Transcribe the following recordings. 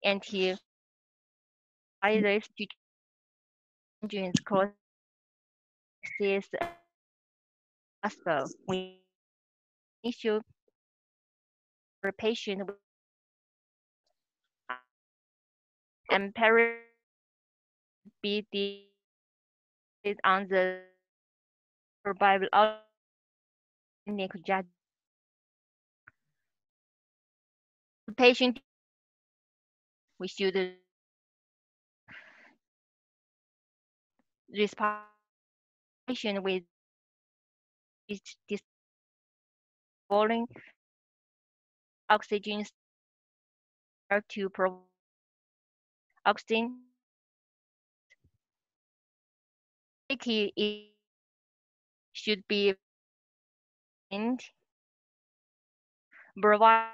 antivirus to change crosses possible when issue for patient with empirical be decided on the survival of clinical judgment. Patient we should respond patient with this falling oxygen to provide oxygen. It should be and provide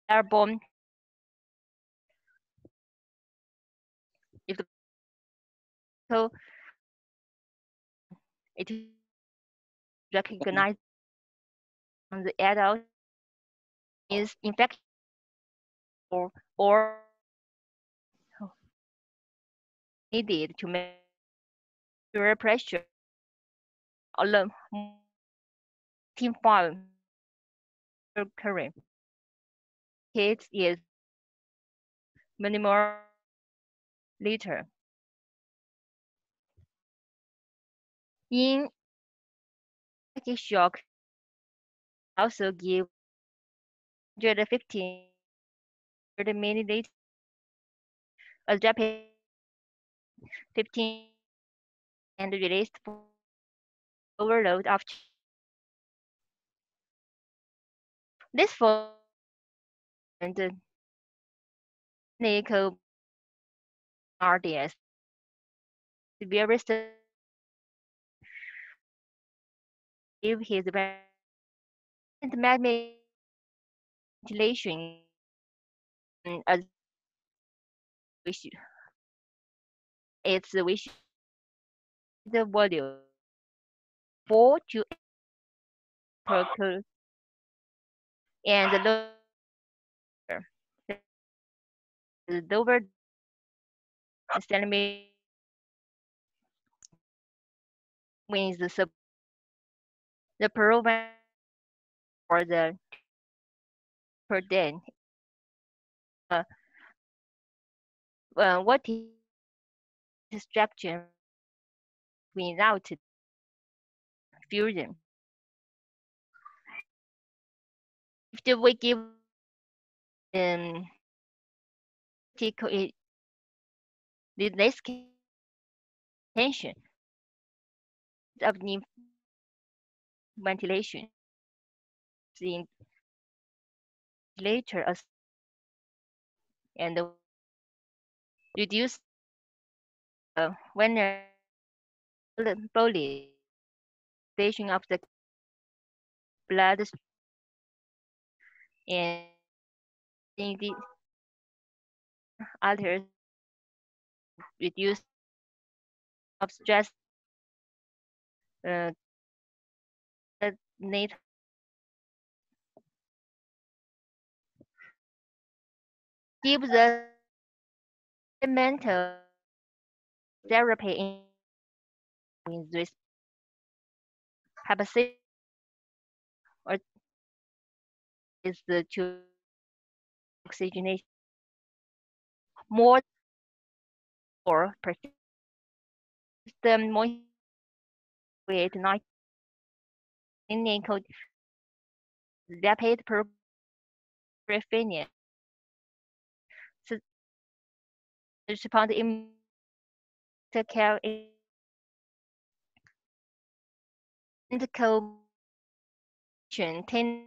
airborne if the so it recognized on the adult is infected or needed to measure pressure alone team file current case is minimal liter. In acute shock also give 150 milliliters as rapid 15 and released for overload of this for the clinical RDS severe give his ventilation as wish it's wish the volume 4 to 8 per curve and the lower centimeter means the proven for the per day. Uh, what is the structure without fusion? If we give um, this tension of ventilation in later and reduce when bolus of the blood and in the alters reduce of stress uh, need give the mental therapy in this hypothesis or is the to oxygenation more or persistent moisture with night clinical rapid preference respond in the care medical technical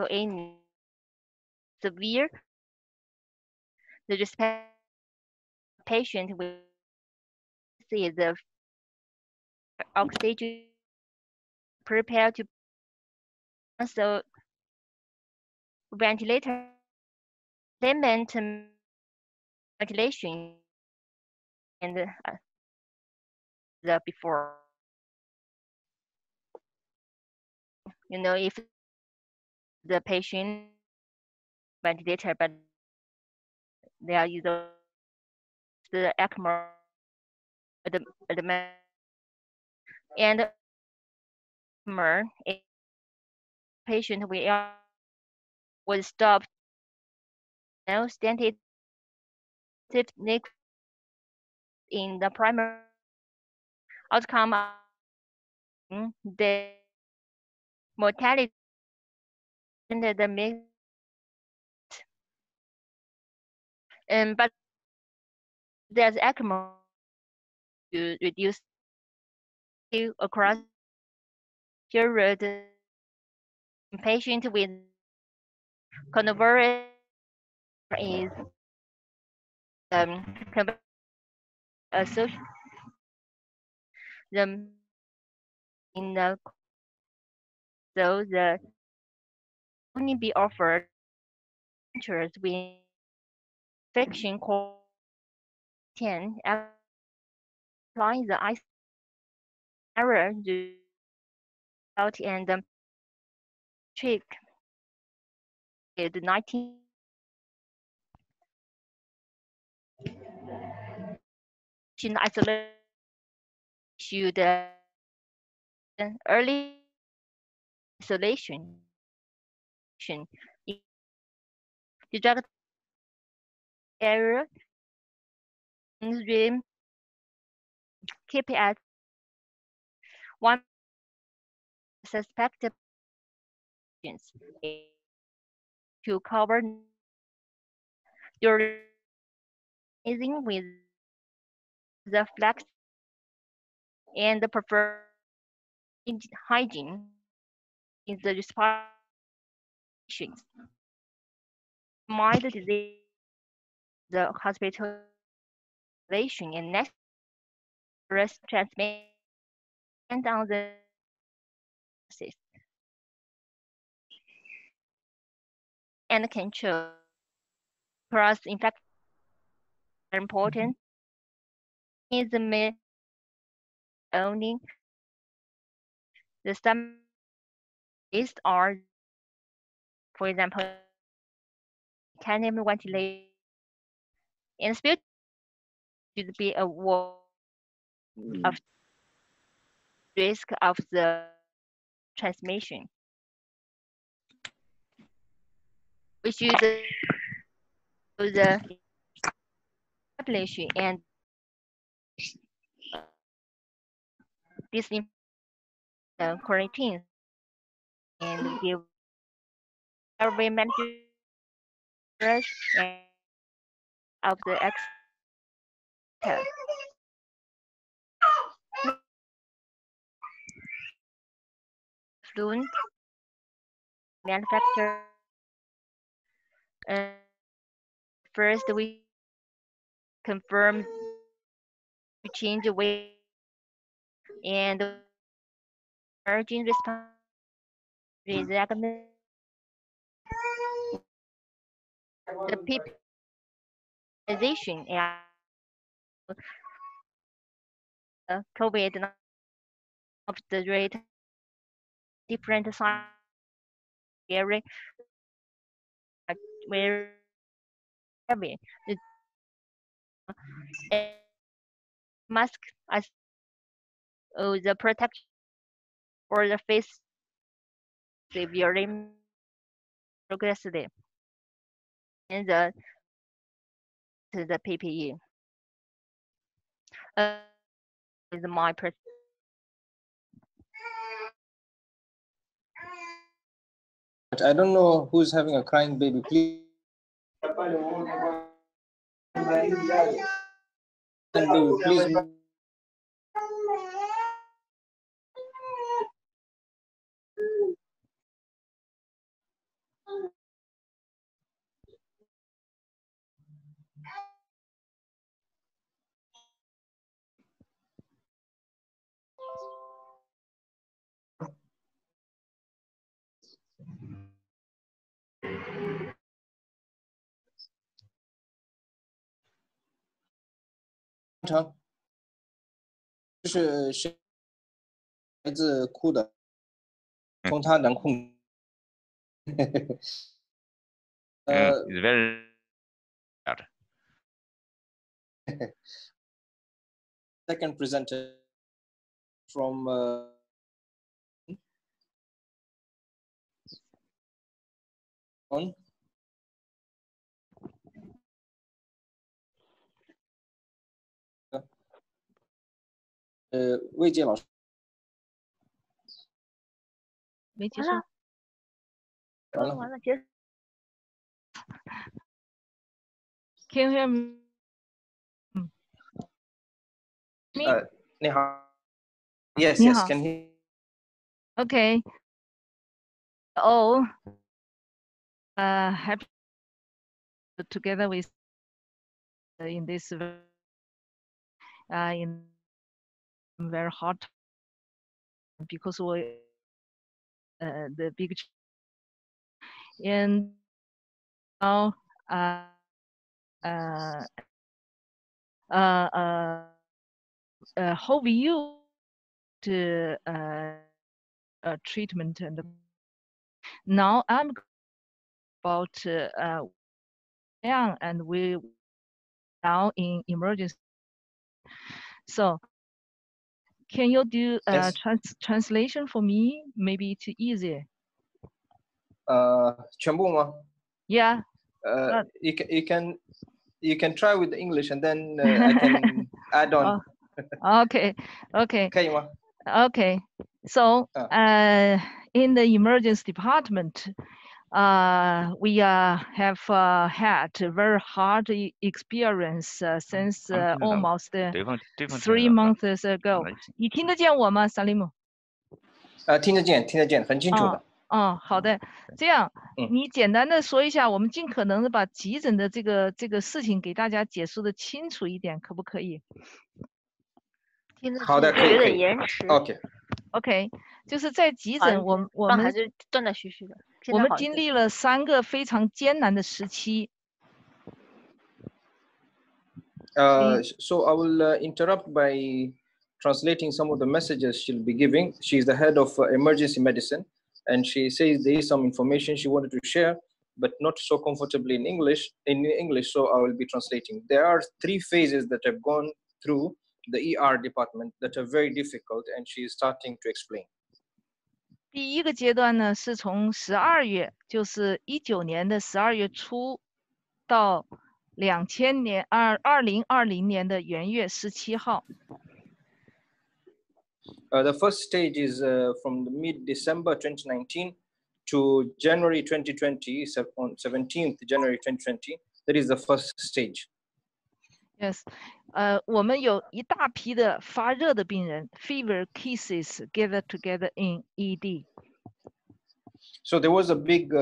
in severe the respect patient with the oxygen prepared to so ventilator payment ventilation and the before you know if the patient ventilator but there is the ECMO admin and ECMO patient was stopped now stented in the primary outcome the mortality and the mix but there's ECMO to reduce across period patient with coronavirus is associated them in the so the only be offered ventures with fiction quarantine applying the ice error result and the trick COVID-19 isolation should early isolation detect error and keep at one suspected patients to cover during with the flex and the preferred hygiene in the response mild disease the hospitalization and next transmission on the system and control cross infection are important is the only the some list are for example can ventilate and still should be aware of risk of the transmission. We should do the establish and disinfect quarantine and give every managers and of the extra fluent manufacturer. Uh, First, we confirm to change the way and urgent response recommend the PPization and COVID of the rate different science area where heavy the mask as the protection for the face severely progressively in the PPE. Is my I don't know who's having a crying baby. Please, baby, please.常就是孩子哭的，从他能控。It's very hard. second presenter from on. 魏健老师没结束。完了，结束。Can you hear me? 你好 Yes, 你 yes, 好 can hear. Okay. Oh, happy together with in this in very hot because we the big and now how we use to treatment and now I'm about and we now in emergency. So can you do Yes. translation for me? Maybe it's easier. 全部吗？ Yeah. You can try with the English and then I can add on. Okay. Okay. 可以吗？ Okay. So in the emergency department, we have had a very hard experience since almost 3 months ago. 你听得见我吗，萨利姆？听得见，很清楚的。好的，这样嗯你简单的说一下，我们尽可能的把急诊的这个事情给大家解释的清楚一点，可不可以？好的，可以有点延迟。 OK， 就是在急诊，我们还是断断续续的。我们经历了3个非常艰难的时期。So I will interrupt by translating some of the messages she'll be giving. She's the head of emergency medicine, and she says there is some information she wanted to share, but not so comfortably in English. So I will be translating. There are 3 phases that have gone through the ER department that are very difficult, and she is starting to explain. 第一个阶段呢，是从12月，就是19年的12月初，到2020年的元月17号。The first stage is from the mid-December 2019 to January 2020, on 17th January 2020. That is the first stage. Yes, 我们有一大批的发热的病人 ，fever cases gathered together in ED. So there was a big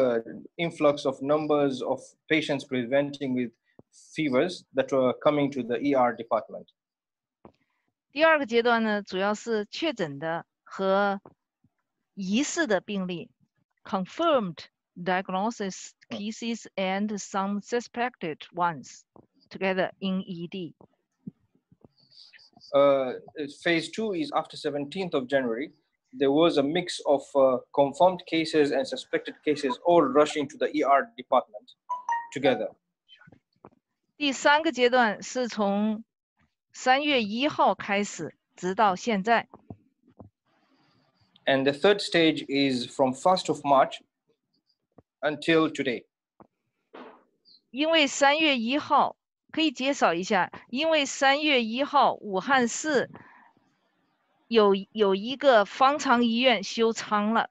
influx of numbers of patients presenting with fevers that were coming to the ER department. 第二个阶段呢，主要是确诊的和疑似的病例 ，confirmed diagnosis cases and some suspected ones together in ED. Phase 2 is after 17th of January. There was a mix of confirmed cases and suspected cases all rushing to the ER department together. 第3个阶段是从3月1号开始，直到现在。And the third stage is from 1st of March until today. 因为3月1号可以介绍一下，因为3月1号武汉市有一个方舱医院修舱了。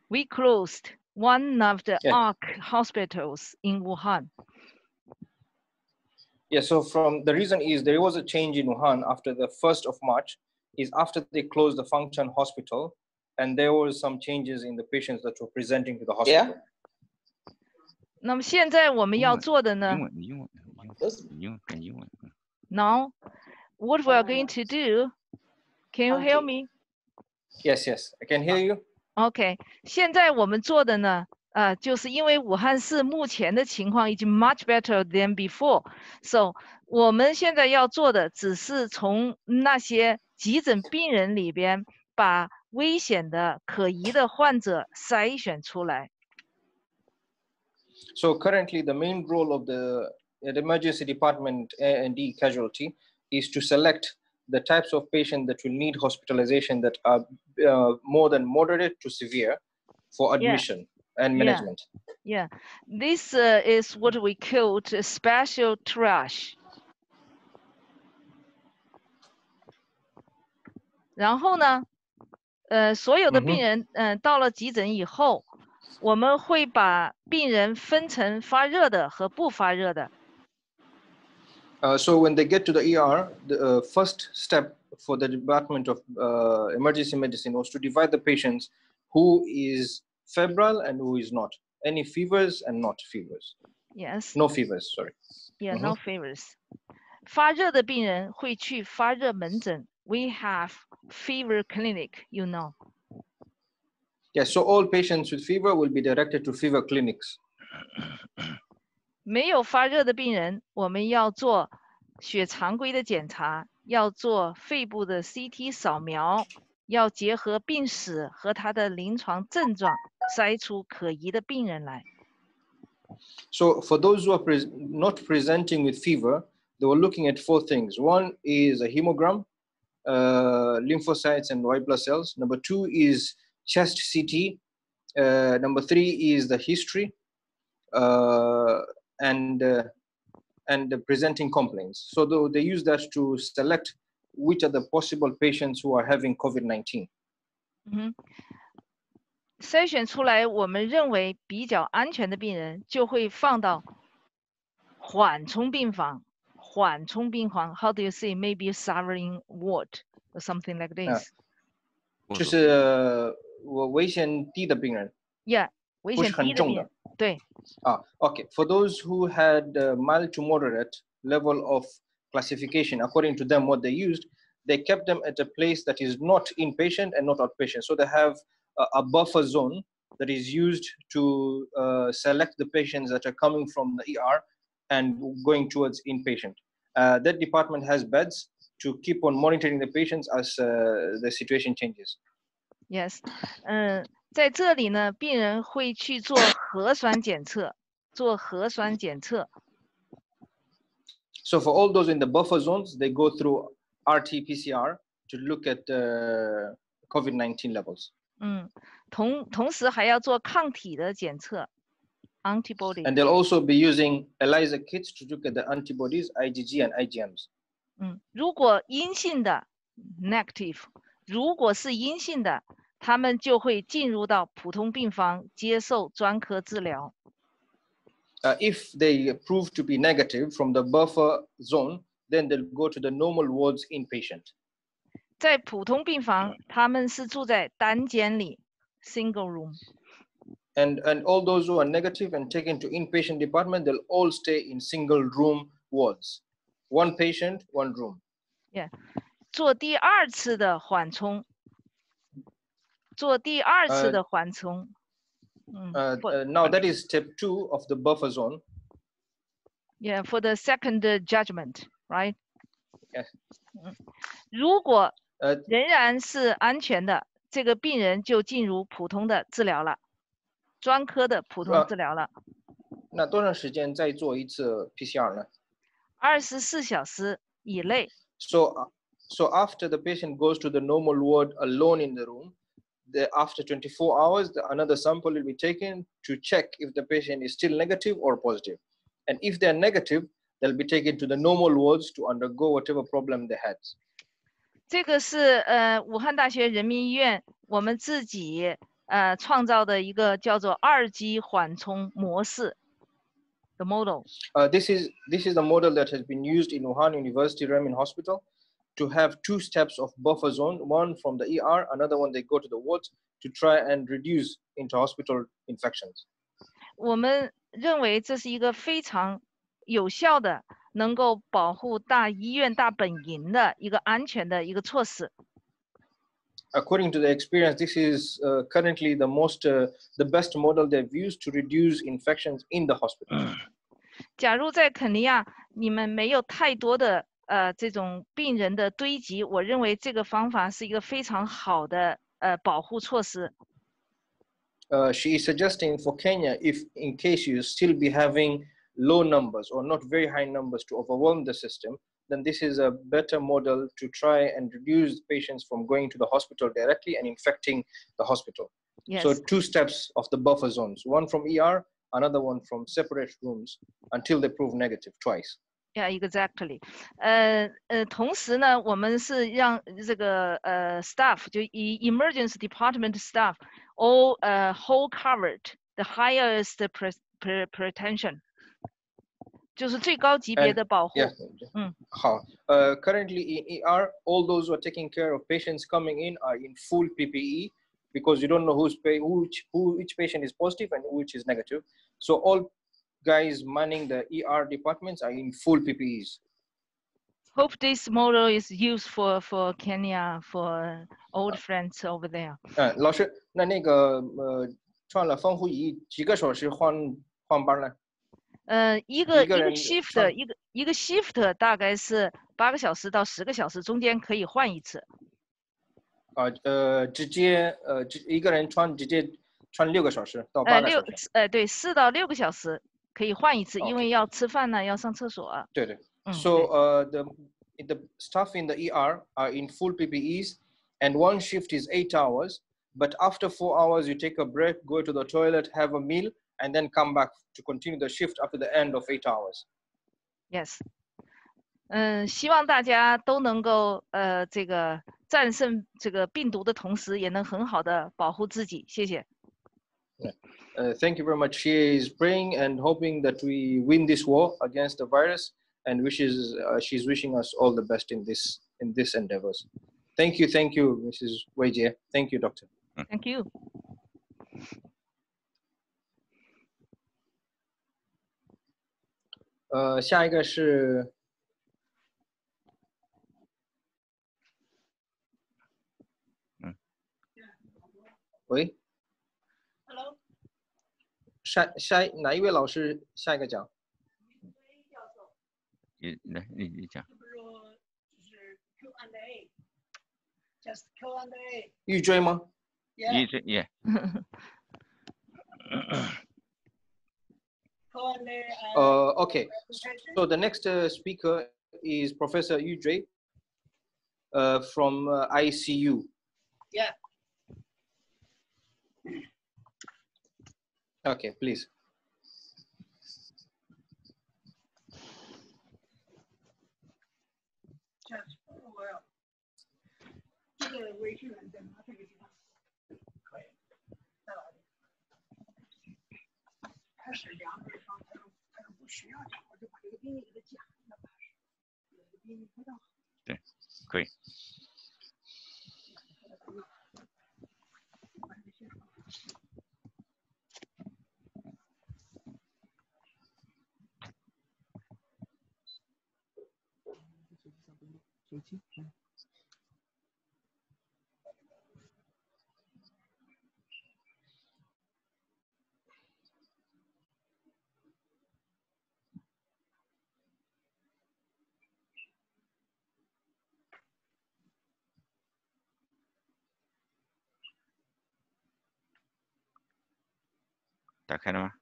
We closed one of the ARC hospitals in Wuhan. Yeah, so from the reason is there was a change in Wuhan after the 1st of March, is after they closed the Fangcheng hospital, and there was some changes in the patients that were presenting to the hospital. Yeah. 那么现在我们要做的呢 ？Now, what we are going to do? Can you hear me? Yes, I can hear you. OK， 现在我们做的呢，就是因为武汉市目前的情况已经 much better than before， so 我们现在要做的只是从那些急诊病人里边把危险的、可疑的患者筛选出来。So currently, the main role of the the emergency department A&E casualty is to select the types of patients that will need hospitalization that are more than moderate to severe for admission and management. Yeah, this is what we called a special triage. 然后呢，所有的病人，到了急诊以后，我们会把病人分成发热的和不发热的。So when they get to the ER, the first step for the Department of Emergency Medicine was to divide the patients who is febrile and who is not. Any fevers and not fevers. Yes. No fevers, sorry. Yeah, no fevers. 发热的病人会去发热门诊。We have fever clinic, you know. Yeah, so all patients with fever will be directed to fever clinics. 没有发热的病人，我们要做血常规的检查，要做肺部的 CT 扫描，要结合病史和他的临床症状，筛出可疑的病人来。So for those who are not presenting with fever, they were looking at 4 things. One is a hemogram, lymphocytes and white blood cells. Number 2 is chest CT. Number 3 is the history and the presenting complaints. So they use that to select which are the possible patients who are having COVID-19. 筛选出来我们认为比较安全的病人，就会放到缓冲病房。缓冲病房 ，How do you say? Maybe suffering ward or something like this. 就是危险低的病人。Yeah, 危险低的病人。对。Okay. For those who had mild to moderate level of classification, according to them, what they used, they kept them at a place that is not inpatient and not outpatient. So they have a buffer zone that is used to select the patients that are coming from the ER and going towards inpatient. That department has beds to keep on monitoring the patients as the situation changes. Yes. 在这里呢，病人会去做核酸检测，做核酸检测。So for all those in the buffer zones, they go through RT-PCR to look at COVID-19 levels. 同时还要做抗体的检测 ，antibody. And they'll also be using ELISA kits to look at the antibodies, IgG and IgMs. 如果阴性的 negative， 如果是阴性的，他们就会进入到普通病房接受专科治疗。If they prove to be negative from the buffer zone, then they'll go to the normal wards inpatient. 在普通病房，他们是住在单间里 ，single room. And all those who are negative and taken to inpatient department, they'll all stay in single room wards. One patient, one room. Yeah. 做第二次的缓冲。做第二次的缓冲。Now that is step 2 of the buffer zone. Yeah, for the second judgment, right? Yes. 如果仍然是安全的，这个病人就进入普通的治疗了，专科的普通治疗了。那多长时间再做一次 PCR 呢？24小时以内。So after the patient goes to the normal ward alone in the room, after 24 hours, another sample will be taken to check if the patient is still negative or positive. And if they're negative, they'll be taken to the normal wards to undergo whatever problem they had. 这个是武汉大学人民医院我们自己创造的一个叫做2级缓冲模式 ，the model. This is the model that has been used in Wuhan University Renmin Hospital to have 2 steps of buffer zone, one from the ER, another one they go to the wards to try and reduce inter-hospital infections. 我们认为这是一个非常有效的，能够保护大医院、大本营的一个安全的一个措施。According to the experience, this is currently the best model they've used to reduce infections in the hospital. 假如在肯尼亚你们没有太多的这种病人的堆积，我认为这个方法是一个非常好的保护措施。She is suggesting for Kenya, if in case you still be having low numbers or not very high numbers to overwhelm the system, then this is a better model to try and reduce patients from going to the hospital directly and infecting the hospital. Yes. So 2 steps of the buffer zones, one from ER, another one from separate rooms until they prove negative twice. Yeah, exactly. 同时呢，我们是让这个staff 就emergency department staff all whole covered the highest pretension， 就是最高级别的保护。好，currently in ER, all those who are taking care of patients coming in are in full PPE because you don't know which patient is positive and which is negative. So all guys manning the ER departments are in full PPEs. Hope this model is used for Kenya, for old friends over there. 老师，那个穿了防护衣几个小时换班呢？一个 shift 一个 shift 大概是8个小时到10个小时，中间可以换一次。直接一个人直接穿6个小时到8个小时。对，4到6个小时可以换一次，因为要吃饭呢，要上厕所。对对。So the staff in the ER are in full PPEs, and one shift is 8 hours. But after 4 hours, you take a break, go to the toilet, have a meal, and then come back to continue the shift after the end of 8 hours. Yes. 希望大家都能够这个战胜这个病毒的同时，也能很好的保护自己。谢谢。Thank you very much. She is praying and hoping that we win this war against the virus, and she's wishing us all the best in this endeavors. Thank you, Mrs. Wei Jie. Thank you, Doctor. Thank you. 下一个是喂 Hello. 哪一位老师下一个讲？你讲。就是Q&A. Just Q&A. 玉锥吗？ Yeah. Okay. So the next speaker is Professor Yu Jui from ICU. Yeah. Okay, please. Just 这个微信人在吗？这个地方可以。开始量对方，他说不需要讲，我就把这个病例给他讲了，有个病例不到。对，可以。手机。打开了吗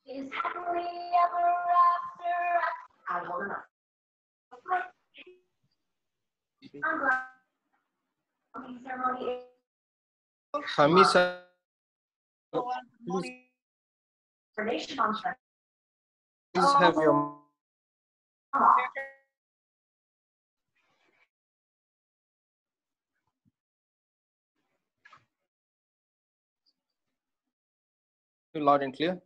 ？Is happily ever after. I wanna know. Ceremony. Hamisa, please have your. Loud and clear.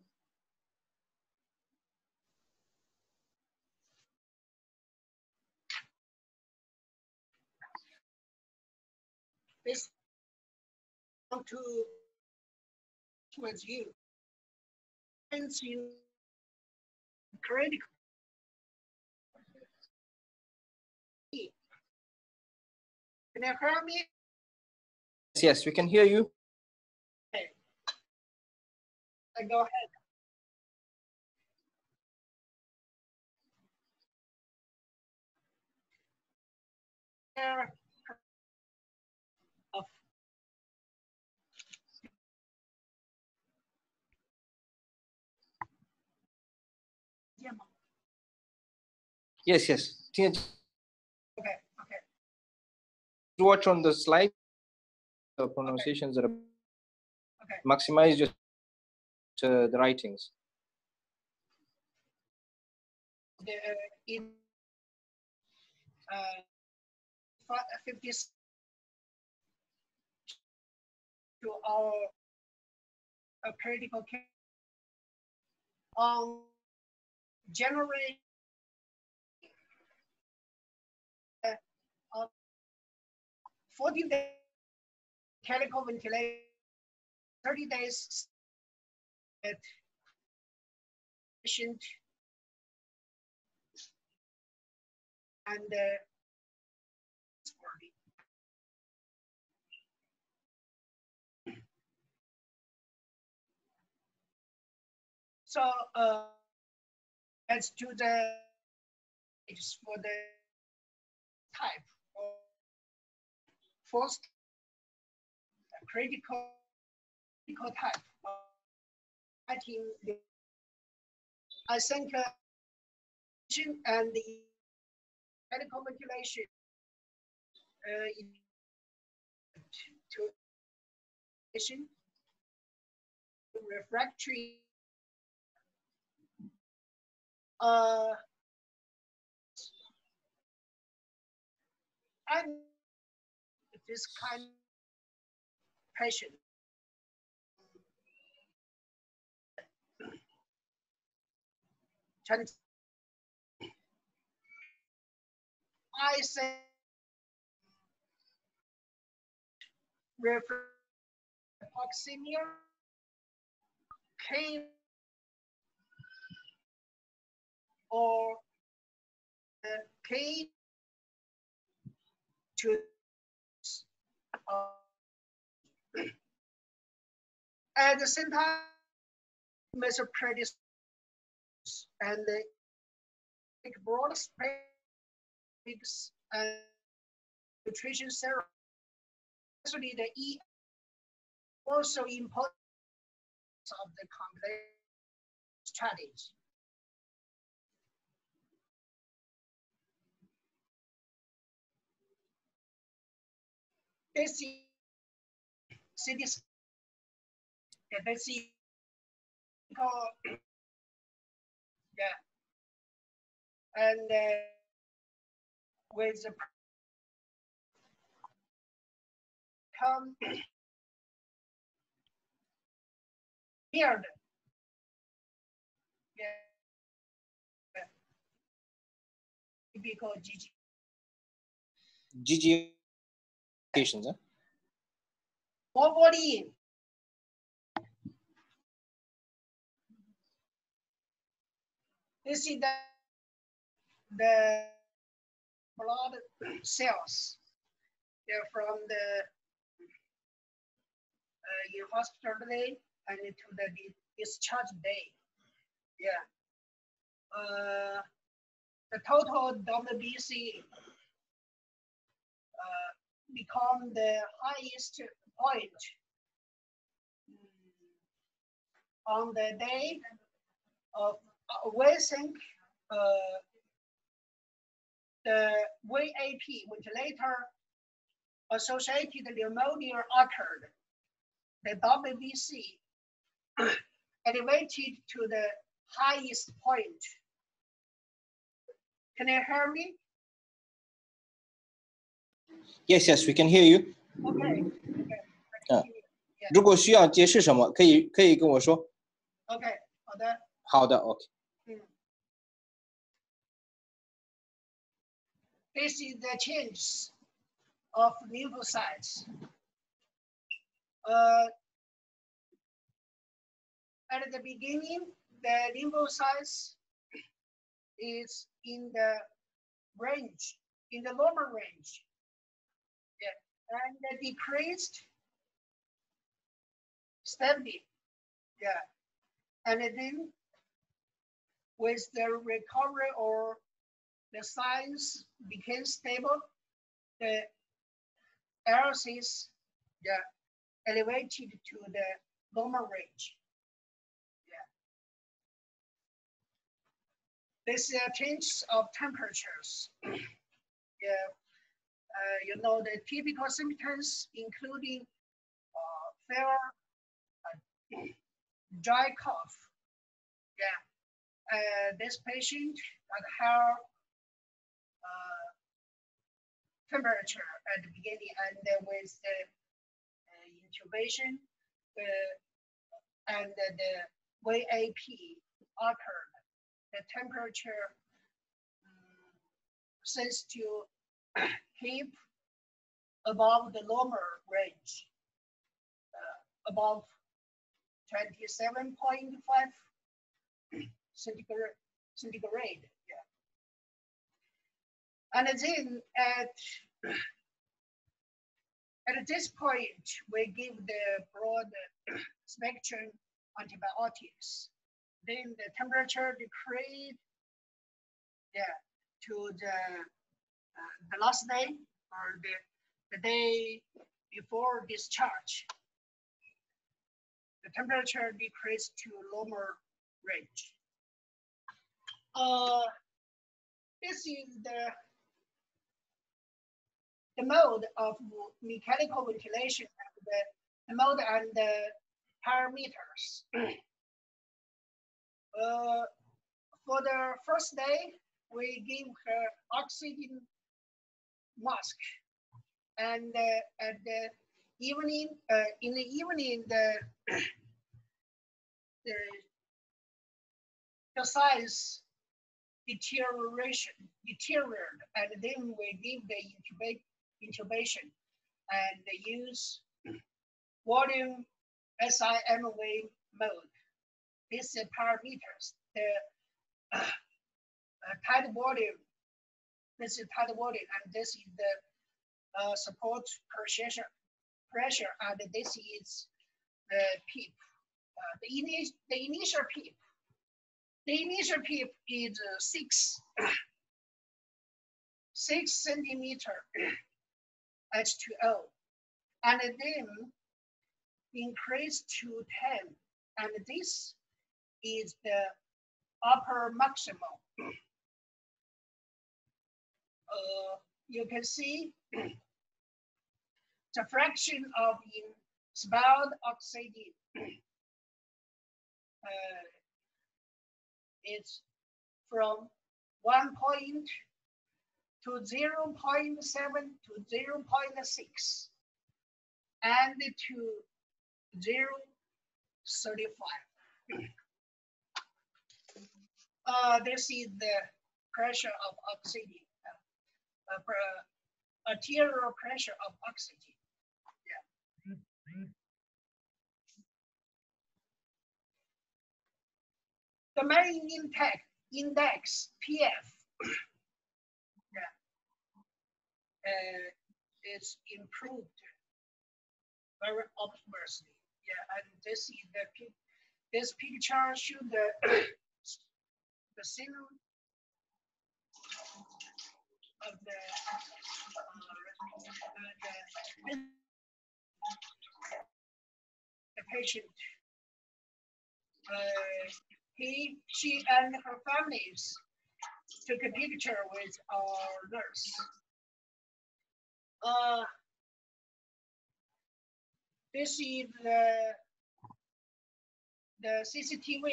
This to with you. critical. Can you hear me? Yes, we can hear you. Okay. Go ahead. Of Yes, yes. okay. Watch on the slide. The pronunciations are maximize just the writings. In 50 to our critical care on January 14 days mechanical ventilation, 30 days at patient and so as to the for the type of first critical type. I think I think and the medical ventilation to refractory and this kind of patient I say hypoxemia came or came to at the same time measure predicts and broad specs and nutrition serum, especially the E also important of the complex strategy. This is yeah, and with the come here, yeah, typical GG patients, huh? More body. This is the blood cells. They're from the in hospital day and to the discharge day. Yeah. The total WBC become the highest point on the day of we think the VAP, ventilator associated pneumonia occurred. The WBC elevated to the highest point. Can you hear me? Yes, yes, we can hear you. Okay. Yeah. 如果需要解释什么，可以跟我说。Okay. 好的。好的 ，OK。This is the change of lymphocytes. At the beginning, the lymphocytes is in the range, in the normal range. Yeah, and decreased steadily. Yeah, and then with the recovery or the signs became stable, the LCs, yeah, elevated to the normal range. This change of temperatures. Yeah, you know, the typical symptoms including fever, dry cough. Yeah, this patient had higher temperature at the beginning, and with the intubation, and the VAP occurred. The temperature seems to keep above the normal range, above 27.5 centigrade. Yeah. And then at this point, we give the broad spectrum antibiotics. Then the temperature decreased, yeah, to the last day or the day before discharge. The temperature decreased to normal range. This is the mode of mechanical ventilation and the mode and the parameters. For the first day, we give her oxygen mask, and at the evening, in the evening, the size deteriorated, and then we give the intubation and use volume SIMV mode. These parameters, the tidal volume, this is tidal volume, and this is the support pressure, and this is the PEEP. The initial PEEP. The initial PEEP is 6 centimeter H2O, and then increase to 10, and this is the upper maximum. You can see the fraction of inspired oxygen. It's from 1 point to 0.7 to 0.6 and to 0.35. This is the pressure of oxygen, arterial pressure of oxygen. Yeah. The main index, PF, yeah, is improved very obviously. Yeah, and this is this picture shows the scene of the patient. She and her families took a picture with our nurse. This is the CCTV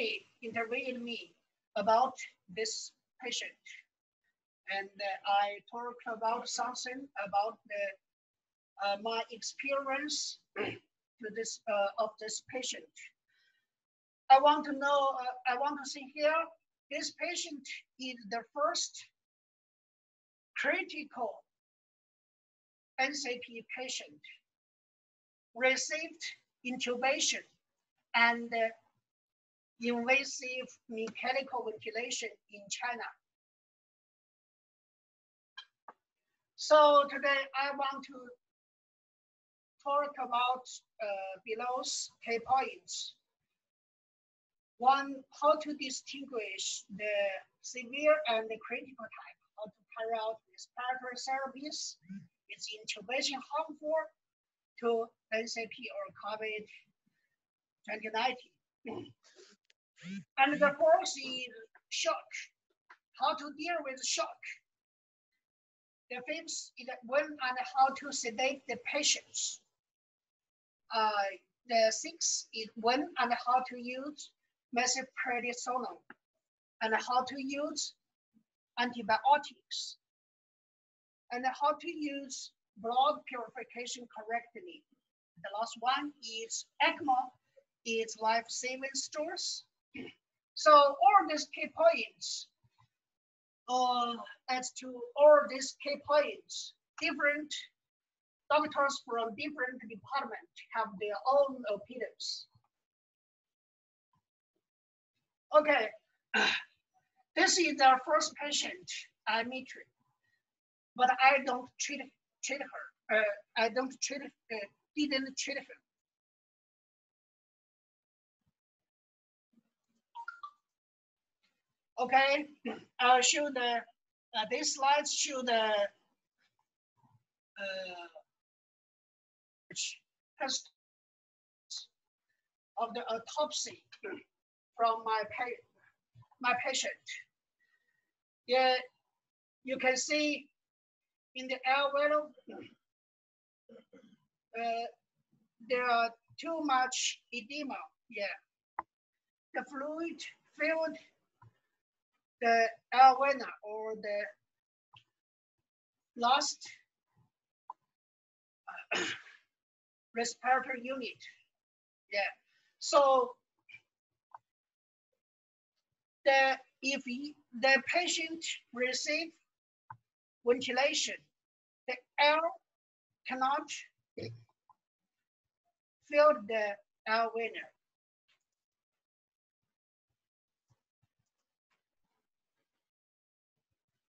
interviewed me about this patient, and I talked about something about my experience to this of this patient. I want to know. I want to see here. This patient is the first critical NCP patient received intubation and invasive mechanical ventilation in China. So today I want to talk about below key points. One, how to distinguish the severe and the critical type, how to carry out respiratory therapies. Is intubation harmful to NCP or COVID-19? And the fourth is shock, how to deal with shock. The fifth is when and how to sedate the patients. The sixth is when and how to use methylprednisolone and how to use antibiotics and how to use blood purification correctly. The last one is ECMO, is life-saving stores. So all these key points, as to all these key points, different doctors from different departments have their own opinions. Okay, this is the first patient I meet, but I don't treat her. I don't treat, didn't treat her. Okay, I'll show the, these slides show the test of the autopsy from my patient. Yeah, you can see in the air well, there are too much edema. Yeah, the fluid filled the airway or the last respiratory unit. Yeah, so if the patient receives ventilation, the air cannot fill the airway.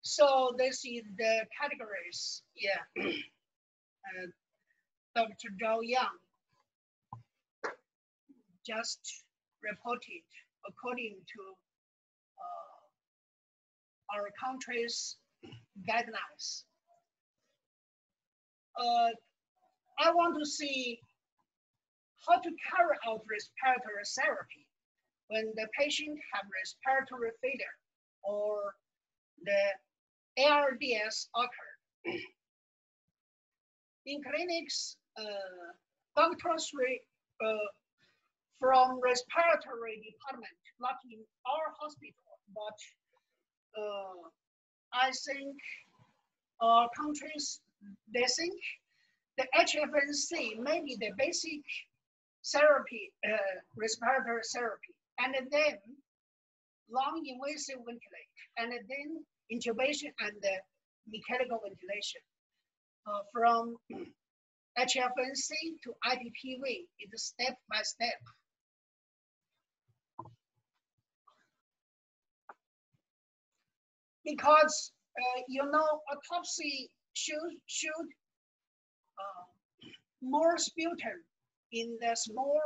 So this is the categories. Yeah, Dr. Zhao Yang just reported according to our country's guidelines. I want to see how to carry out respiratory therapy when the patient have respiratory failure or the ARDS occur. In clinics, doctors from respiratory department, not in our hospital, but I think countries, they think the HFNC may be the basic therapy, respiratory therapy, and then long invasive ventilation, and then intubation and mechanical ventilation. From HFNC to IPPV, it's step by step. Because you know, autopsy should more sputum in the small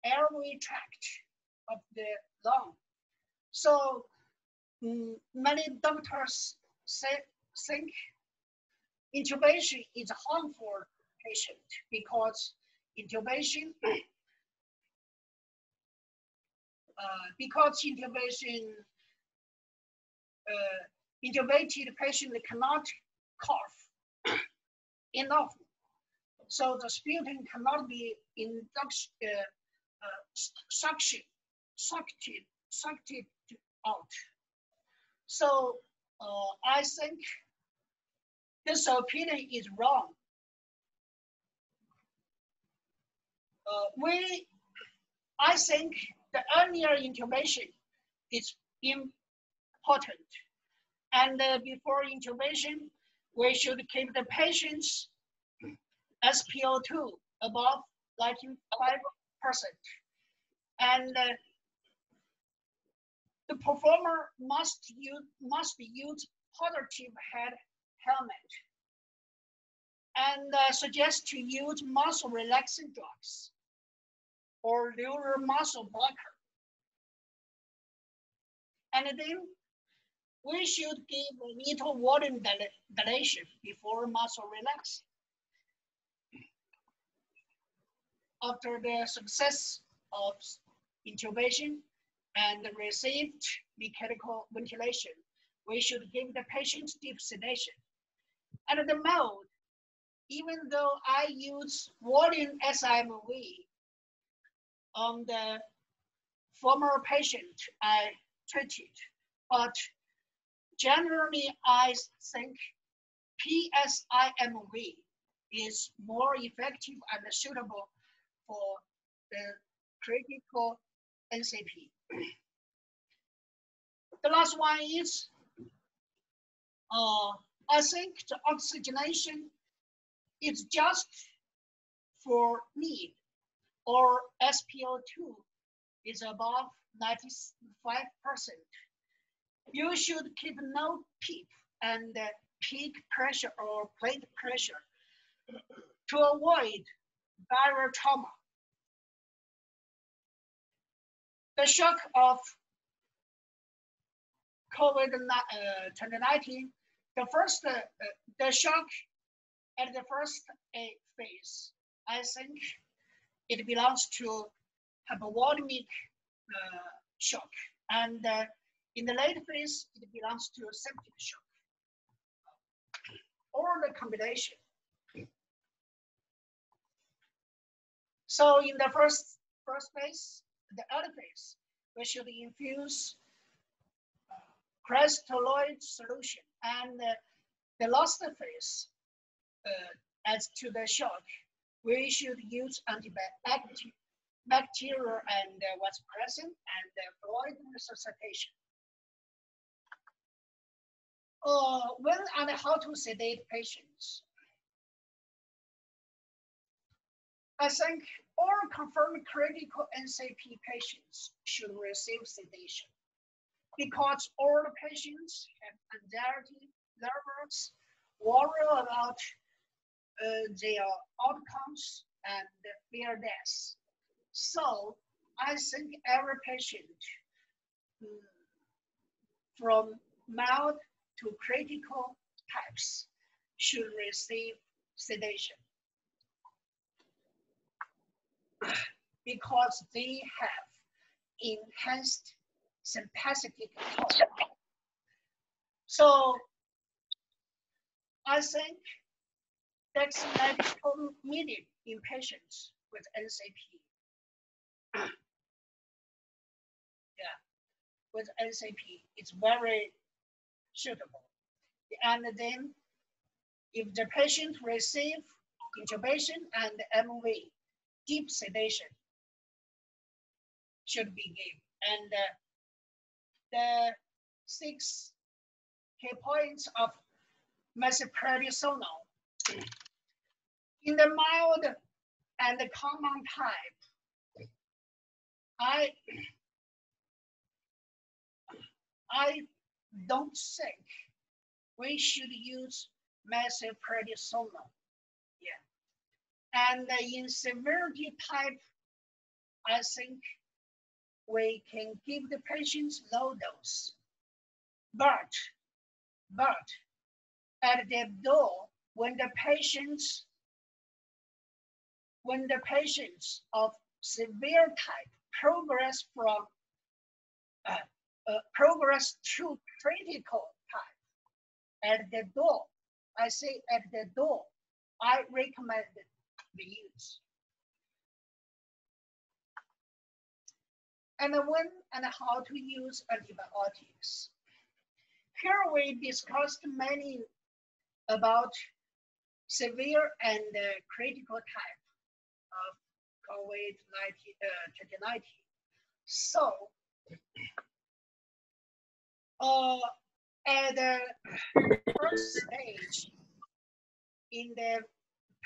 airway tract of the lung. So many doctors think intubation is harmful patient because intubation intubated patient cannot cough enough, so the sputum cannot be sucked out. So I think this opinion is wrong. I think the earlier intubation is important. And before intubation, we should keep the patient's SpO2 above 95%. And the performer must use positive head helmet and suggest to use muscle relaxing drugs or neural muscle blocker. And then we should give little volume dilation before muscle relaxing. After the success of intubation and received mechanical ventilation, we should give the patient deep sedation. And the mode, even though I use volume SIMV on the former patient I treated, but generally I think PSIMV is more effective and suitable for the critical NCP. The last one is, I think the oxygenation is just for need, or SpO2 is above 95%. You should keep no peak and peak pressure or plate pressure to avoid viral trauma. The shock of COVID-19, the shock at the first phase, I think it belongs to hypovolemic shock, and in the late phase, it belongs to septic shock, or the combination. So in the first phase, the early phase, we should infuse crystalloid solution, and the last phase, as to the shock, we should use antibacterial and vasopressin and fluid resuscitation. When and how to sedate patients. I think all confirmed critical NCP patients should receive sedation, because all patients have anxiety, nervous, worry about their outcomes and fear death. So I think every patient from mild to critical types should receive sedation, because they have enhanced sympathetic tone. So I think that's medical needed in patients with NCP. Yeah, with NCP, it's very suitable. And then if the patient receive intubation and MV, deep sedation should be given. And the 6 key points of methylprednisolone in the mild and the common type, I don't think we should use methylprednisolone. Yeah, and in severity type, I think we can give the patients low dose, but at the door, when the patients of severe type progress from progress to critical type, at the door, I say at the door, I recommend the use. And when and how to use antibiotics. Here we discussed many about severe and critical type of COVID-19. So, at the first stage in the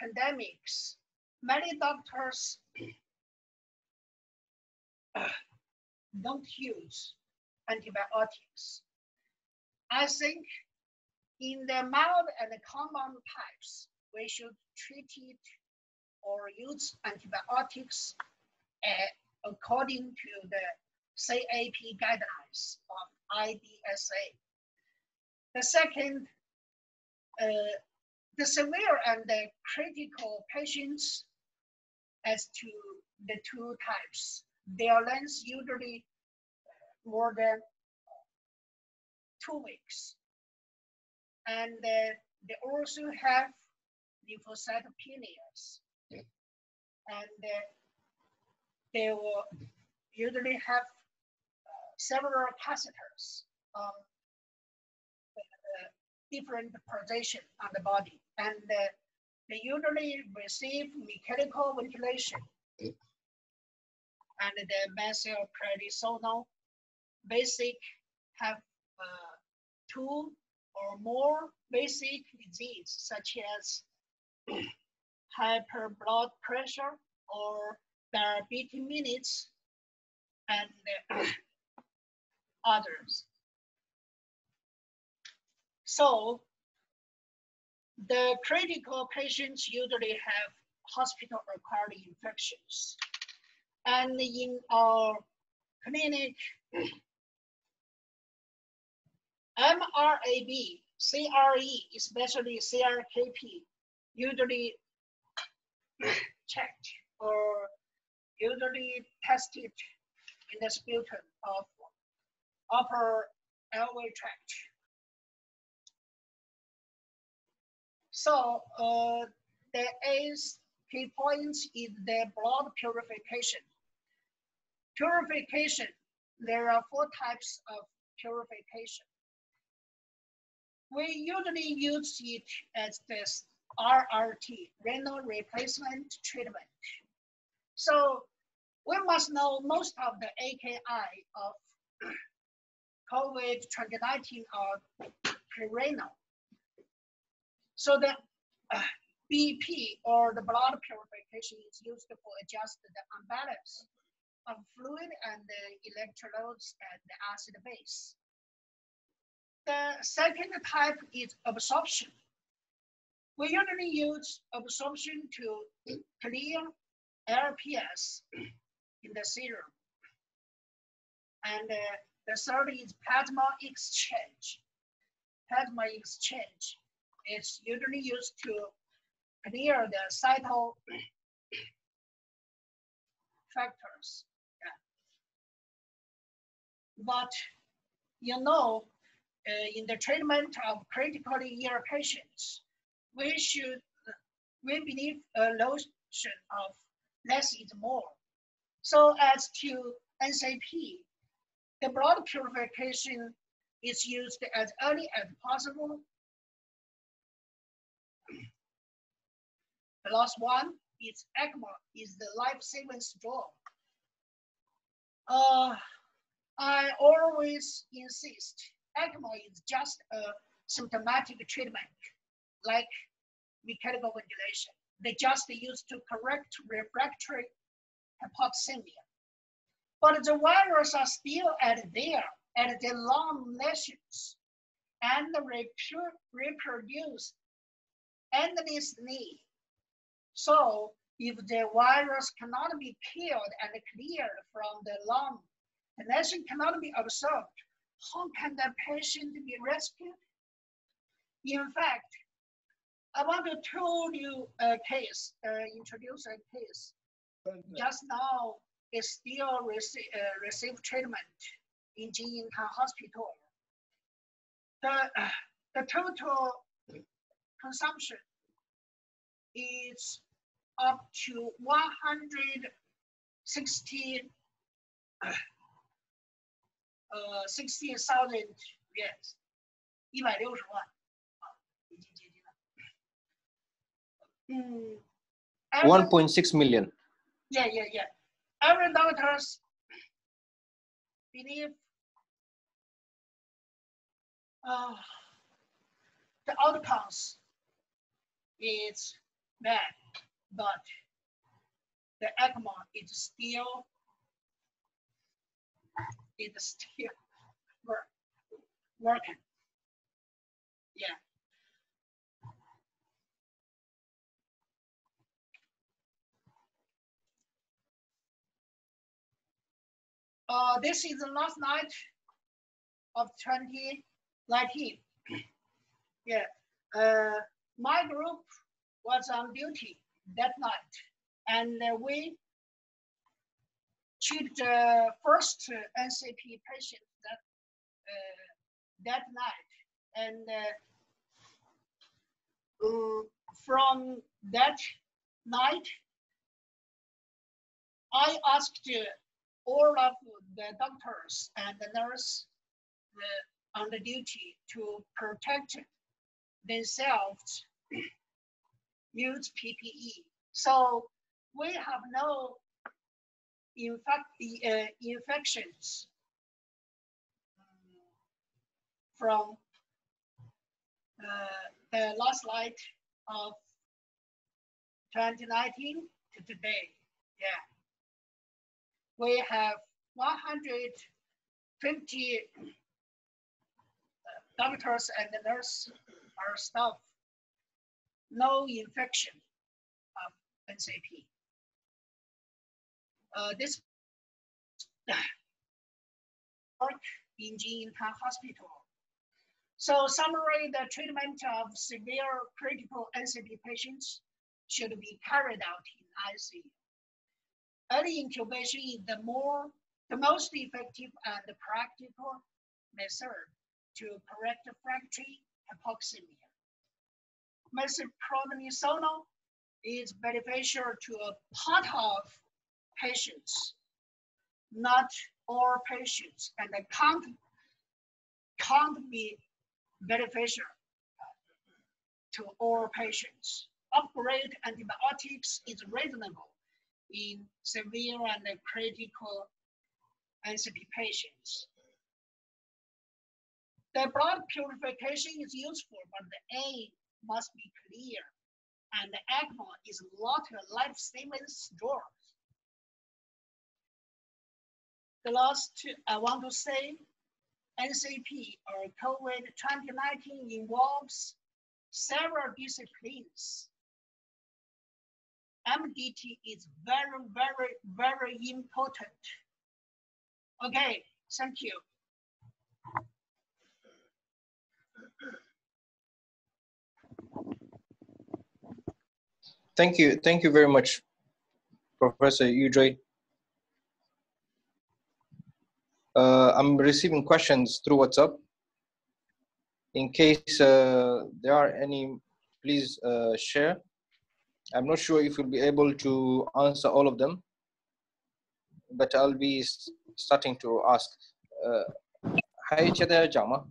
pandemics, many doctors don't use antibiotics. I think in the mild and common types, we should treat it or use antibiotics according to the CAP guidelines of IDSA. The second, the severe and the critical patients as to the two types. Their length usually more than 2 weeks. And they also have lymphocytopenias. And they will usually have several catheters on different positions on the body. And they usually receive mechanical ventilation and the methylprednisolone. Basic have 2 or more basic disease such as hyper blood pressure or diabetes mellitus and others. So the critical patients usually have hospital-acquired infections. And in our clinic, MRAB, CRE, especially CRKP, usually checked or usually tested in the sputum of upper airway tract. So the key points is the blood purification. Purification, there are 4 types of purification. We usually use it as this RRT, renal replacement treatment. So we must know most of the AKI of COVID-19 are pre-renal. So the BP or the blood purification is used to adjust the imbalance of fluid and the electrolytes and the acid base. The second type is absorption. We usually use absorption to clear LPS in the serum. And the third is plasma exchange. Plasma exchange is usually used to clear the cyto factors. Yeah. But you know, in the treatment of critically ill patients, we believe a notion of less is more. So as to NCP, the blood purification is used as early as possible. The last one is ECMO, is the life-saving straw. I always insist, ECMO is just a symptomatic treatment, like mechanical ventilation. They just used to correct refractory hypoxemia. But the virus are still at the lung lesions and reproduce endlessly. So if the virus cannot be killed and cleared from the lung, the lesion cannot be absorbed, how can the patient be rescued? In fact, I want to tell you a case, introduce a case. Just now, it still receive treatment in Jinyinkan Hospital. The total consumption is up to 160,000 yuan, 160万，已经接近了。1.6 million. Yeah. Every doctors believe the outcomes is bad, but the ECMO is still working. Yeah. This is the last night of 2019. Yeah, my group was on duty that night, and we treated the first NCP patient that night, and from that night, I asked all of the doctors and the nurse on the duty to protect themselves, use PPE. So we have no infections from the last night of 2019 to today. Yeah. We have 150 doctors and the nurse, our staff, no infection of NCP. This work in Jintan Hospital. So summary, the treatment of severe critical NCP patients should be carried out in ICU. Early incubation is the most effective and practical method to correct fracture hypoxemia. Metronidazole is beneficial to a part of patients, not all patients, and can't be beneficial to all patients. Upgrade antibiotics is reasonable in severe and critical NCP patients. The blood purification is useful, but the aim must be clear, and the ECMO is not a life-saving drug. The last, I want to say, NCP or COVID-2019 involves several disciplines. MDT is very, very, very important. Okay, thank you. Thank you very much, Professor Udre. I'm receiving questions through WhatsApp. In case there are any, please share. I'm not sure if we'll be able to answer all of them, but I'll be starting to ask. Hi, Cheda Jama.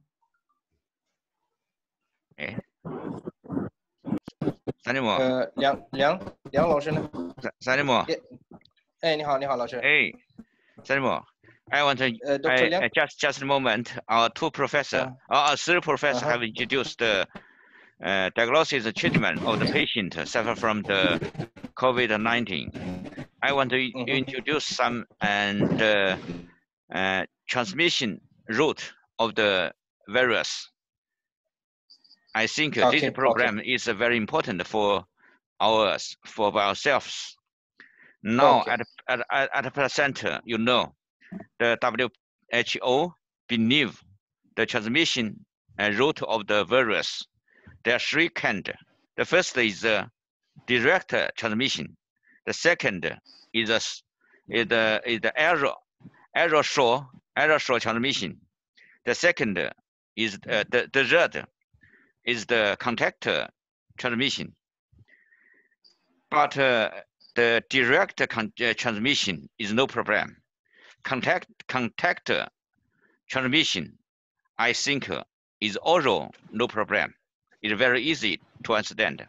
三林木，梁老师呢？三林木，哎，你好，老师。哎，三林木 I want to Dr. Liang? just a moment. Our three professors have introduced the diagnosis and treatment of the patient suffer from the COVID-19. I want to introduce some and transmission route of the virus. I think this program is very important for ourselves. Now at present, you know, the WHO believe the transmission route of the virus. There are three kinds. The first is direct transmission. The second is the aerosol transmission. The second is the third is the contact transmission. But the direct transmission is no problem. Contact transmission, I think, is also no problem. It's very easy to understand.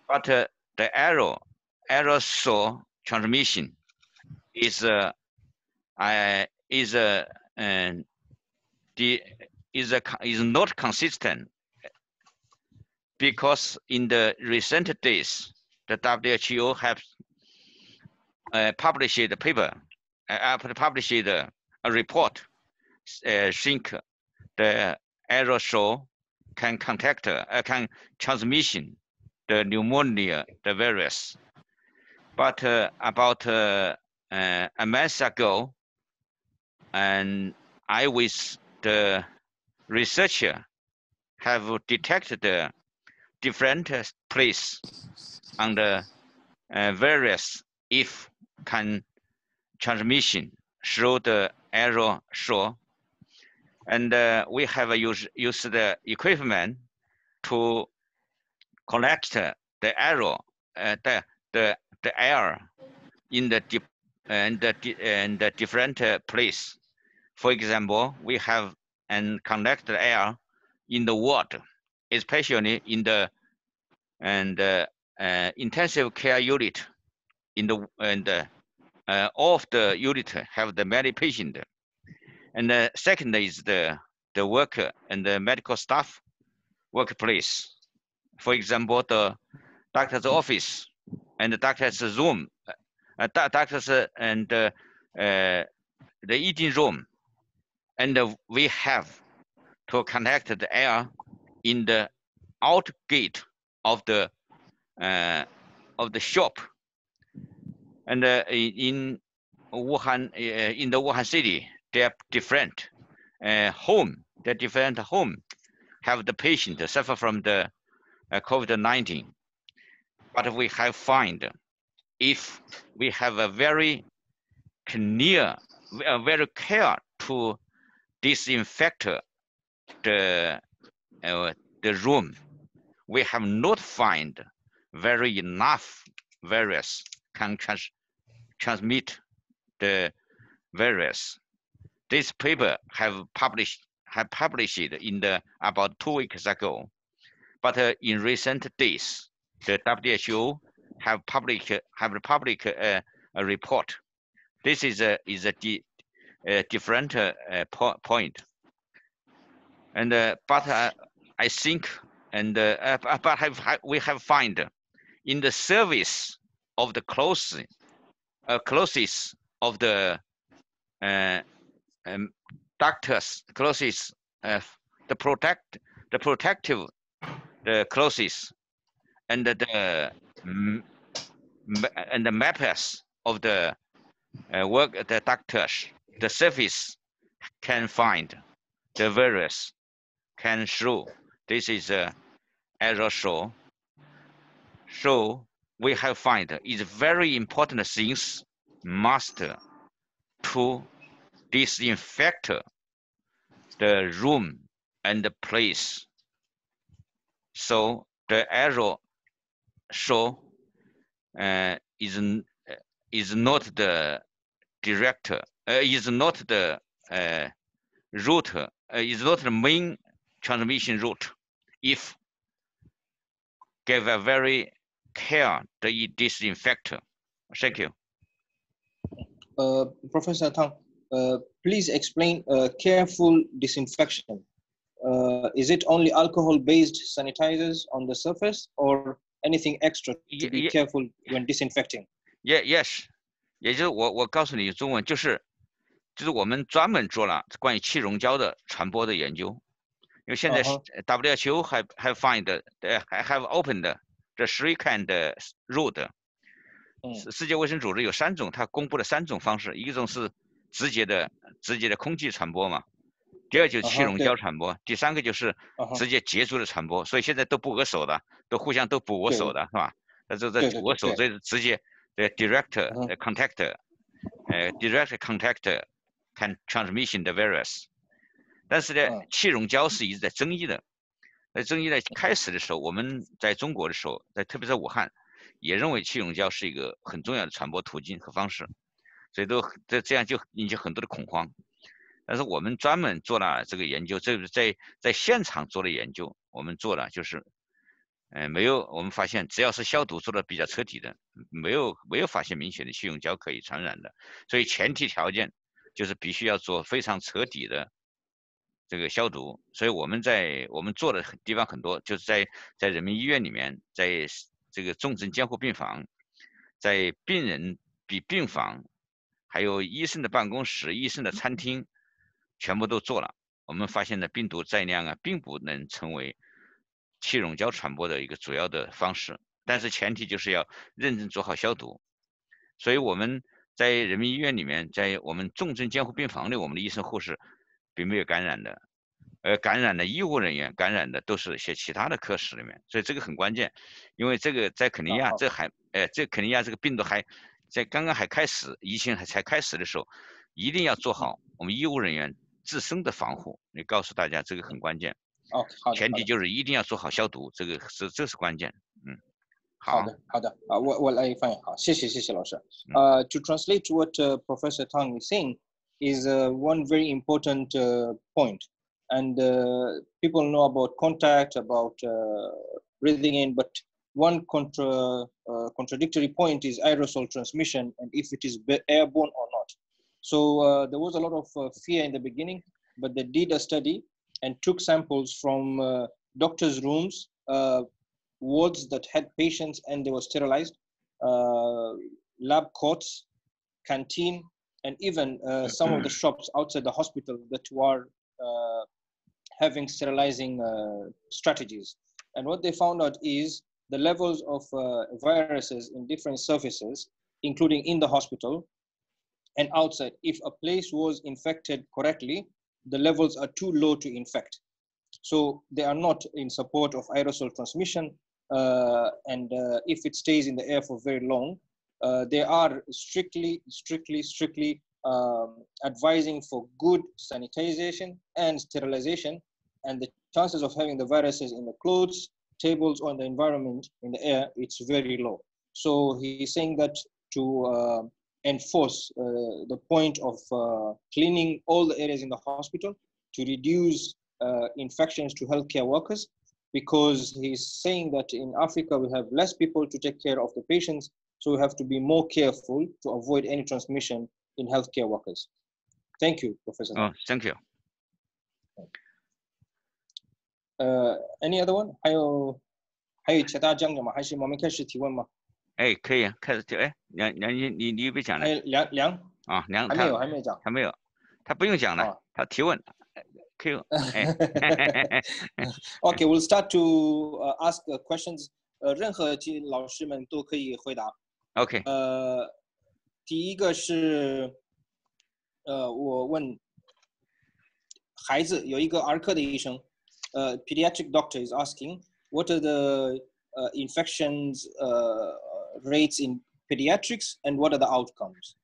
But the aerosol transmission is not consistent, because in the recent days, the WHO have published a paper, published a report, think the aerosol can transmission the pneumonia, the virus. But about a month ago, and I with the researcher have detected the different place on the various if can transmission through the arrow shore, and we have used the equipment to collect the arrow, the air in the different place. For example, we have and collect the air in the water, especially in the intensive care unit. In the all of the unit have the many patient, and the second is the worker and the medical staff workplace. For example, the doctor's office and the doctor's room, doctors and the eating room, and we have to connect the air in the out gate of the shop, and in Wuhan, in the Wuhan city, they are different home. The different home have the patient suffer from the COVID-19, but we have find if we have a very clear, very care to disinfect the room, we have not find very enough virus can transmit the virus. This paper have published in the about 2 weeks ago, but in recent days, the WHO have published a report. This is a different point, and but I think, and but we have find in the service of the closest of the doctors, closest the protective, the closest, and the mappers of the the doctors, the service can find the virus, can show this is a error show. So we have find is very important things must to disinfect the room and the place. So the error show is not the director, is not the route, is not the main transmission route. If give a very care the disinfect. Thank you. Professor Tang, please explain careful disinfection. Is it only alcohol-based sanitizers on the surface, or anything extra to be careful when disinfecting? Yes， 也就是我告诉你中文就是我们专门做了关于气溶胶的传播的研究，因为现在 WHO have find have opened the 3 kind route。世界卫生组织有3种，它公布了3种方式，一种是直接的空气传播嘛，第二就是气溶胶传播，第3个就是直接接触的传播，所以现在都不握手的，都互相都不握手的，是吧？那这握手这是直接的 direct contact， direct contact can transmission the virus。但是呢，气溶胶是一直在争议的。在争议的开始的时候，我们在中国的时候，特别在武汉，也认为气溶胶是一个很重要的传播途径和方式，所以这样就引起很多的恐慌。但是我们专门做了这个研究，这是在现场做的研究，我们做了就是，我们发现只要是消毒做的比较彻底的，没有发现明显的气溶胶可以传染的，所以前提条件就是必须要做非常彻底的这个消毒。所以我们做的地方很多，就是在人民医院里面，在这个重症监护病房，在病房，还有医生的办公室、医生的餐厅，全部都做了。我们发现的病毒载量并不能成为气溶胶传播的一个主要的方式，但是前提就是要认真做好消毒。所以我们在人民医院里面，在我们重症监护病房里，我们的医生护士并没有感染的，感染的医务人员感染的都是一些其他的科室里面，所以这个很关键，因为这个在肯尼亚，这肯尼亚这个病毒还在刚刚还开始，疫情才开始的时候，一定要做好我们医务人员自身的防护。你告诉大家这个很关键。好的。前提就是一定要做好消毒，这是关键。好的，我来翻译。好，谢谢老师。To translate what Professor Tang is saying is one very important point, and people know about contact, about breathing in, but one contradictory point is aerosol transmission and if it is airborne or not. So there was a lot of fear in the beginning, but they did a study and took samples from doctors' rooms, wards that had patients and they were sterilized, lab courts, canteen, and even some of the shops outside the hospital that were having sterilizing strategies. And what they found out is the levels of viruses in different surfaces, including in the hospital and outside. If a place was infected correctly, the levels are too low to infect. So they are not in support of aerosol transmission. And if it stays in the air for very long, they are strictly advising for good sanitization and sterilization, and the chances of having the viruses in the clothes, tables, or in the environment in the air, it's very low. So he's saying that to enforce the point of cleaning all the areas in the hospital to reduce infections to healthcare workers, because he's saying that in Africa we have less people to take care of the patients, so we have to be more careful to avoid any transmission in healthcare workers. Thank you, Professor. Thank you. Any other one? 还有其他讲的吗？还是我们开始提问吗？可以开始提。你有没有讲呢？梁还没有讲，还没有，他不用讲了，他提问。Q. Okay, we'll start to ask questions. 任何老师们都可以回答。Okay. 第一个是我问孩子，有一个儿科的医生，pediatric doctor is asking what are the infections rates in pediatrics and what are the outcomes?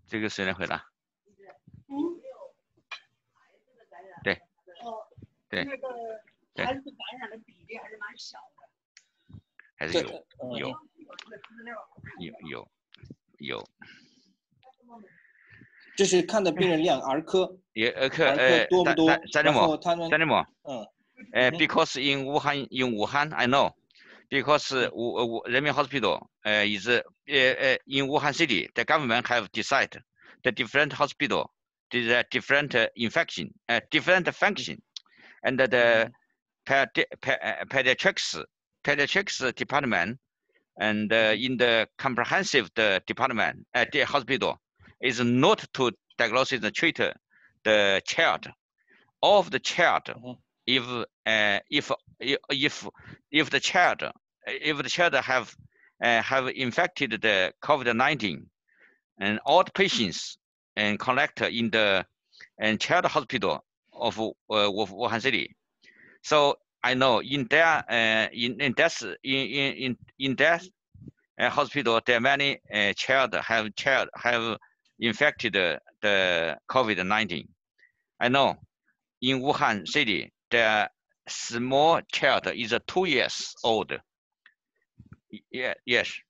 这个谁来回答？对，那个孩子感染的比例还是蛮小的，还是有。这是看的病人量，儿科多不多？然后他们because in Wuhan, I know, because Renmin Hospital is in Wuhan City, the government have decided the different hospital, the different infection, different function. And the pediatrics department and in the comprehensive department at the hospital is not to diagnose and treat the child. Of the child, if the child have infected the COVID-19, and all the patients and collect in the child hospital of Wuhan City. So I know in that hospital there are many child have infected the COVID-19. I know in Wuhan City the small child is 2 years old. Yes.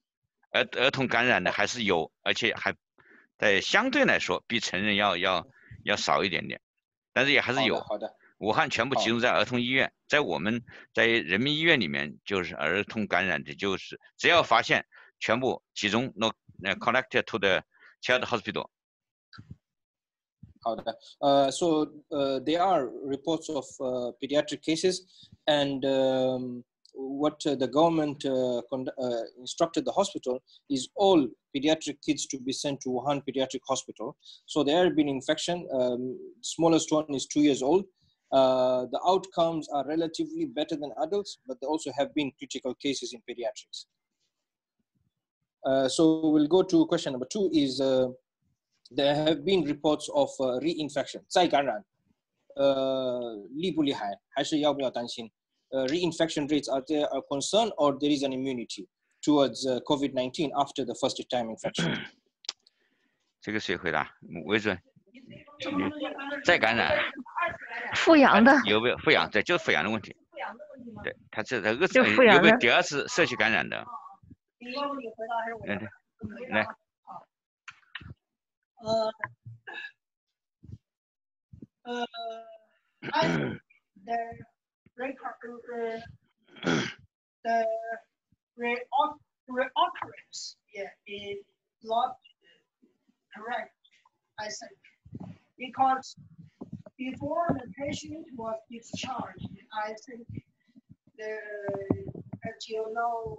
儿童感染的还是有，而且还在相对来说比成人要少一点点。但是也还是有。好的。武汉全部集中在儿童医院，在我们在人民医院里面，就是儿童感染的，就是只要发现，全部集中connected to the child hospital. 好的。So there are reports of pediatric cases, and what the government instructed the hospital is all pediatric kids to be sent to Wuhan Pediatric Hospital. So there have been infection. Smallest one is 2 years old. The outcomes are relatively better than adults, but there also have been critical cases in pediatrics. So we'll go to question number 2 is there have been reports of reinfection 再感染厉不厉害还是要不要担心 reinfection rates, are there a concern or there is an immunity towards COVID-19 after the first time infection? 这个谁回答？魏准，再感染，复阳的有没有复阳？对，就是复阳的问题。对，他这个就复阳的有没有第二次社区感染的？第一个问题回答还是我来来。The reoccurrence is not correct, I think, because before the patient was discharged, I think as you know,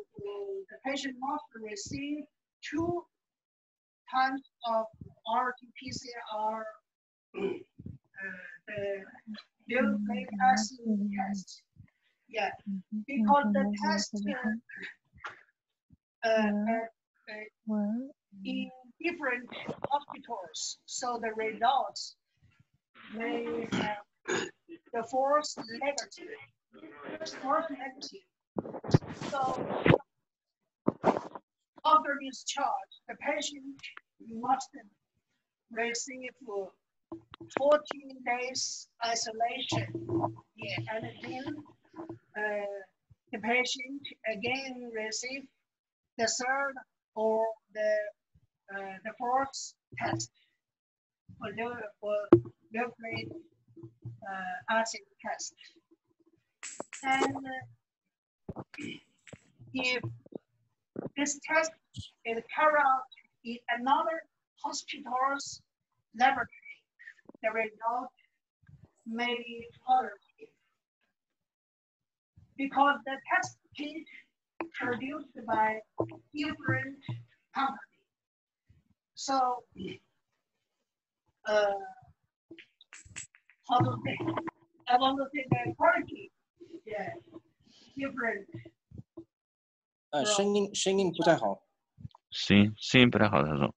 the patient must receive 2 times of RT-PCR, the nucleic acid test. Yeah, because the test in different hospitals, so the results may have the false negative. So after discharge, the patient must receive 14 days isolation. Yeah, and then the patient again receive the third or the fourth test for nucleic acid test. And if this test is carried out in another hospital's laboratory, the result may be positive because the test kit produced by different companies. So, how to say? I want to say the quality, yeah, different. 声音不太好。声音不太好，他说。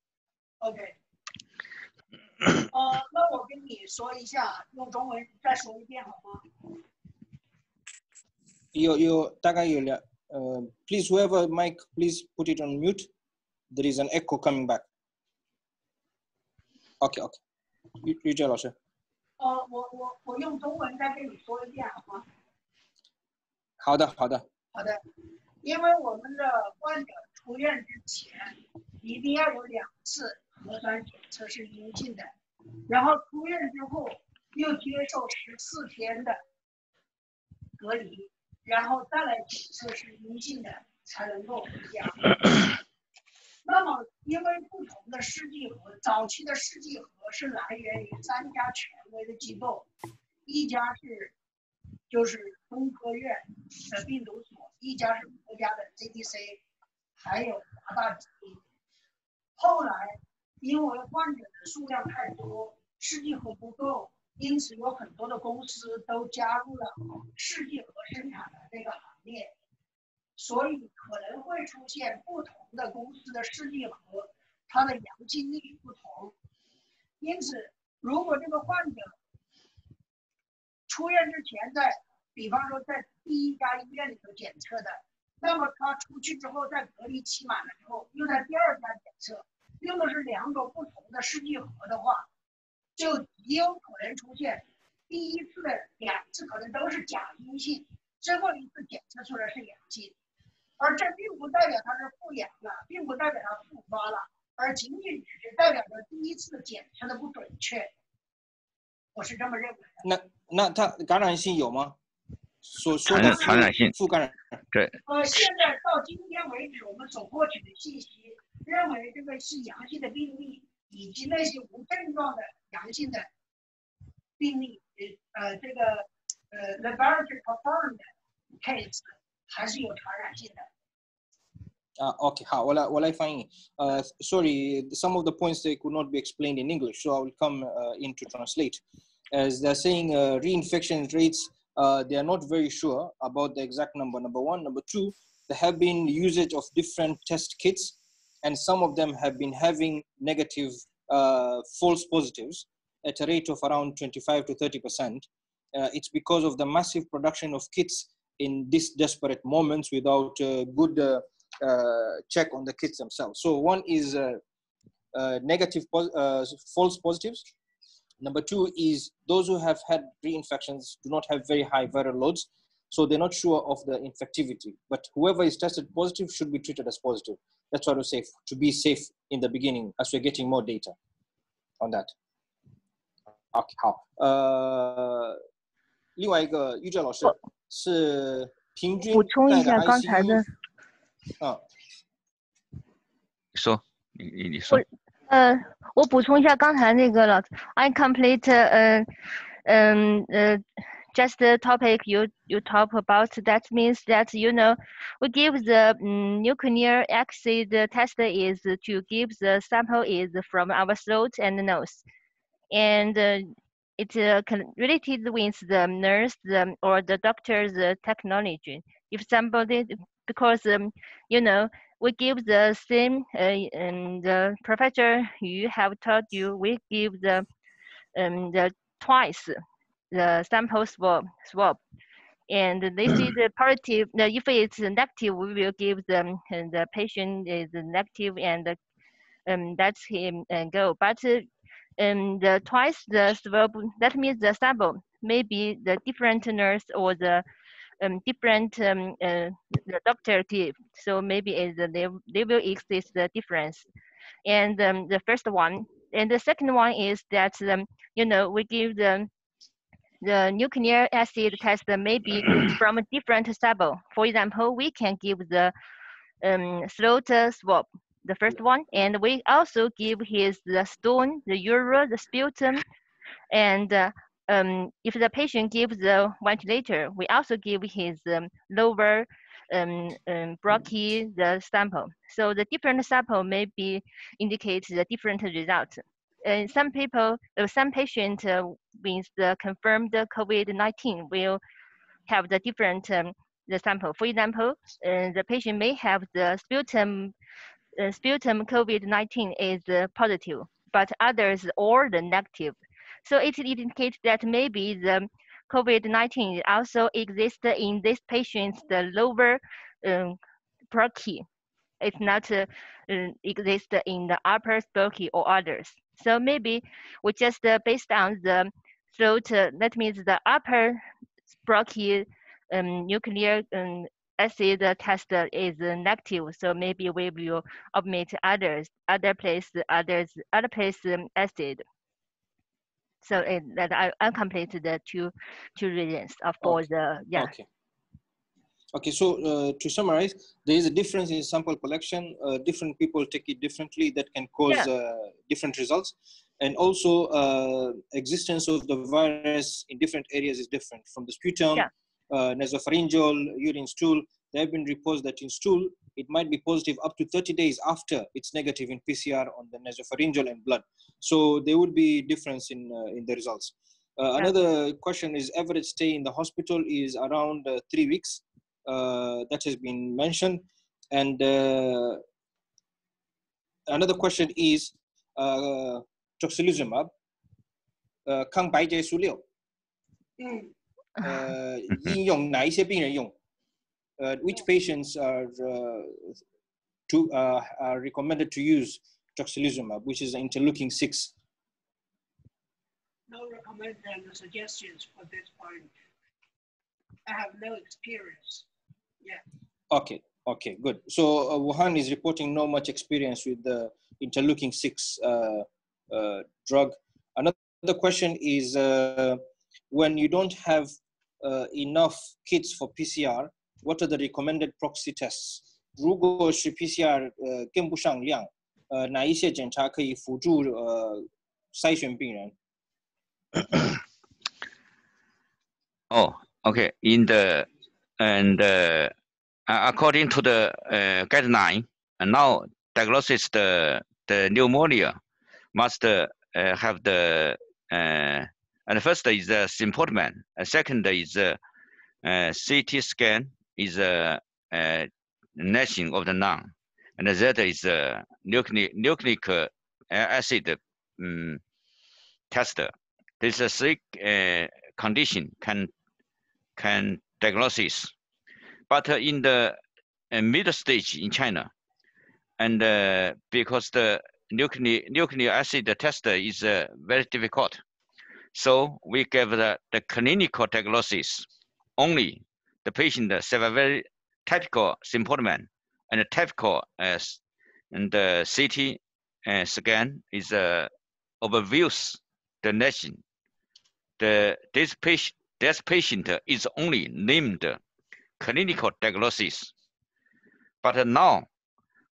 OK。那我跟你说一下，用中文再说一遍好吗？大概有两please whoever mic, please put it on mute. There is an echo coming back. OK， 玉哲老师。我用中文再跟你说一遍好吗？好的。因为我们的患者出院之前一定要有2次核酸检测是阴性的，然后出院之后又接受14天的隔离，然后再来检测是阴性的才能够回家。那么因为不同的试剂盒，早期的试剂盒是来源于3家权威的机构，一家就是中科院的病毒所，一家是国家的 CDC， 还有华大基因。后来因为患者的数量太多，试剂盒不够，因此有很多的公司都加入了试剂盒生产的这个行列，所以可能会出现不同的公司的试剂盒，它的阳性率不同。因此，如果这个患者出院之前比方说在第1家医院里头检测的，那么他出去之后在隔离期满了之后，又在第2家检测，用的是2种不同的试剂盒的话，就极有可能出现第1次的2次可能都是假阴性，最后1次检测出来是阳性，而这并不代表它是复阳了，并不代表它复发了，而仅仅只是代表着第1次检测的不准确。我是这么认为的。那它感染性有吗？所说的传染性，副感染。对。现在到今天为止，我们所获取的信息认为这个是阳性的病例，以及那些无症状的阳性的病例，这个laboratory confirmed case 还是有传染性的。OK， 好，我来翻译。Sorry, some of the points they could not be explained in English, so I will come in to translate. As they're saying, reinfection rates, they are not very sure about the exact number. Number 1, number 2, there have been usage of different test kits. and some of them have been having negative false positives at a rate of around 25 to 30%. It's because of the massive production of kits in these desperate moments without good check on the kits themselves. So one is negative false positives. Number two is those who have had reinfections do not have very high viral loads, so they're not sure of the infectivity. But whoever is tested positive should be treated as positive. That's what I say, to be safe in the beginning as we're getting more data on that. OK， 好，另外一个玉哲老师是平均补充一下刚才的。说，你说。我补充一下刚才那个了 ，incomplete just the topic you talk about. That means that we give the nucleic acid test is to give the sample is from our throat and nose, and it's related with the nurse or the doctor's technology. If somebody, because we give the same, and the professor you have told you, we give the twice the sample swab, and they see the positive. If it's negative, we will give them, and the patient is negative, and that's him and go. But the twice the swab, that means the sample maybe the different nurse or the different the doctor give. So maybe they will exist the difference. And the first one, and the second one is that we give the nucleic acid test maybe from a different sample. For example, we can give the throat swab, the first one, and we also give the stool, the urine, the sputum, and if the patient gives the ventilator, we also give his lower bronchi the sample. So the different sample maybe indicates the different results. Some patients with the confirmed COVID-19 will have the different the sample. For example, the patient may have the sputum COVID-19 is positive, but others are the negative. So it indicates that maybe the COVID-19 also exists in these patients, the lower bronchi. It's not exist in the upper bronchi or others. So maybe we just based on the throat, that means the upper bronchi nucleic acid test is negative. So maybe we will omit other place acid. So that I complete the two reasons for the Okay, so to summarize, there is a difference in sample collection. Different people take it differently. That can cause different results, and also existence of the virus in different areas is different. From the sputum, nasopharyngeal, urine, stool. There have been reports that in stool it might be positive up to 30 days after it's negative in PCR on the nasopharyngeal and blood. So there would be difference in the results. Another question is average stay in the hospital is around 3 weeks. That has been mentioned. And another question is tocilizumab, 抗白介素6，应用哪一些病人用？Which patients are recommended to use tocilizumab, which is interleukin-6? No recommended suggestions for this point. I have no experience. Okay, good. So Wuhan is reporting no much experience with the interleukin-6 drug. Another question is when you don't have enough kits for PCR, what are the recommended proxy tests? 如果是 PCR 跟不上量，哪一些检查可以辅助筛选病人？ Oh, okay. According to the guideline, and now diagnosis the pneumonia must have the and first is the symptom, second is CT scan is gnashing of the lung, and that is a nucleic acid tester. This is a 3 condition can diagnosis, but in the middle stage in China, and because the nucleic acid tester is very difficult, so we gave the clinical diagnosis only the patient have a very typical symptom and typical as and the CT scan is overviews the nation. This patient is only named clinical diagnosis, but now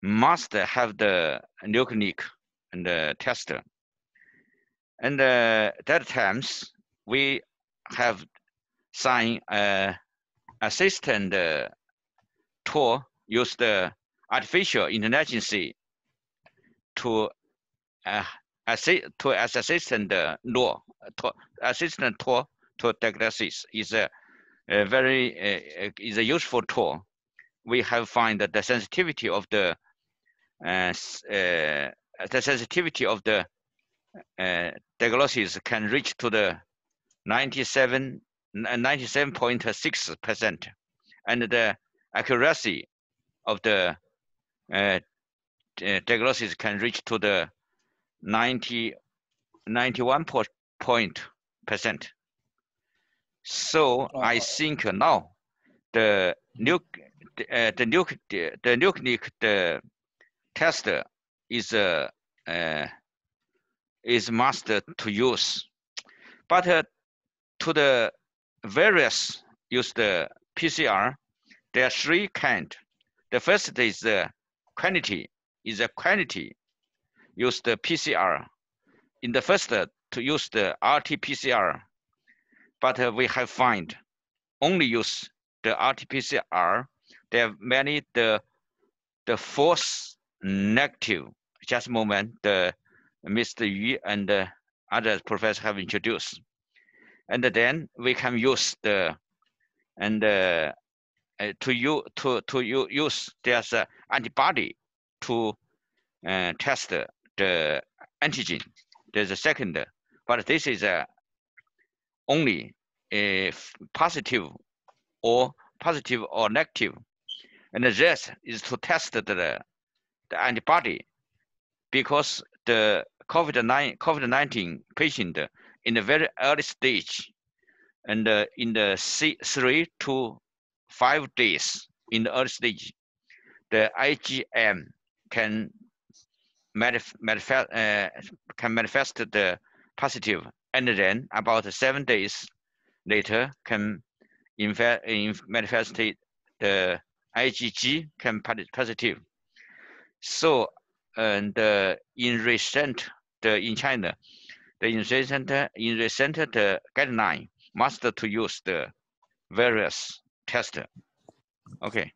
must have the nucleic and the tester. And that times we have signed assistant tool, use the artificial intelligence to as assistant law to assistant tool to diagnosis is a very is a useful tool. We have find that the sensitivity of the diagnosis can reach to the 97.6%, and the accuracy of the diagnosis can reach to the 91%. So I think now the nucleic tester is must to use, but to the various use the PCR. There are 3 kinds. The first is the quantity. Use the PCR. In the first to use the RT-PCR, but we have find only use the RT-PCR. There are many the false negative. Just a moment, the Mr. Yu and other professors have introduced, and then we can use the and to use there's an antibody to test the antigen. There's a second, but this is only a positive or negative, and the rest is to test the antibody, because the COVID-19 patient in a very early stage, and in the 3 to 5 days in the early stage, the IgM can manifest the positive, and then about 7 days later can manifest the IgG can positive. So and in recent in China, in recent the guideline must to use the various tester. Okay.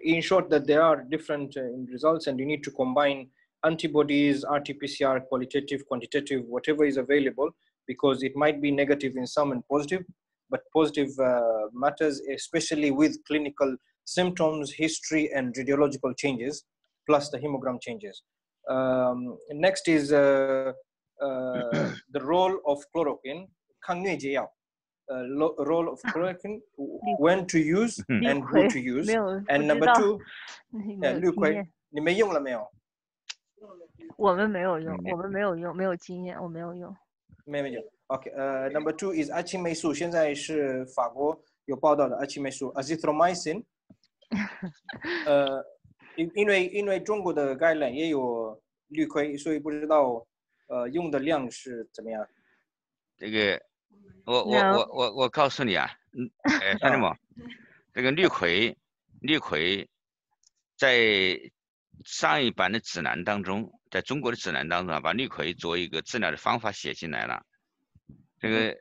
In short, that there are different results, and you need to combine antibodies, RT-PCR, qualitative, quantitative, whatever is available, because it might be negative in some and positive, but positive matters, especially with clinical symptoms, history, and radiological changes, plus the hemogram changes. Next is the role of chloroquine. Role of chloroquine, when to use and who to use. And number 2, 氯喹，你没用了没有？我们没有用，没有经验，我没有用。没有。Okay. Number 2 is 阿青霉素，现在是法国有报道的阿青霉素 azithromycin。因为中国的guideline也有氯喹，所以不知道用的量是怎么样。这个我告诉你啊，兄弟们，这个氯喹在上一版的指南当中，在中国的指南当中把氯喹作为一个治疗的方法写进来了。这个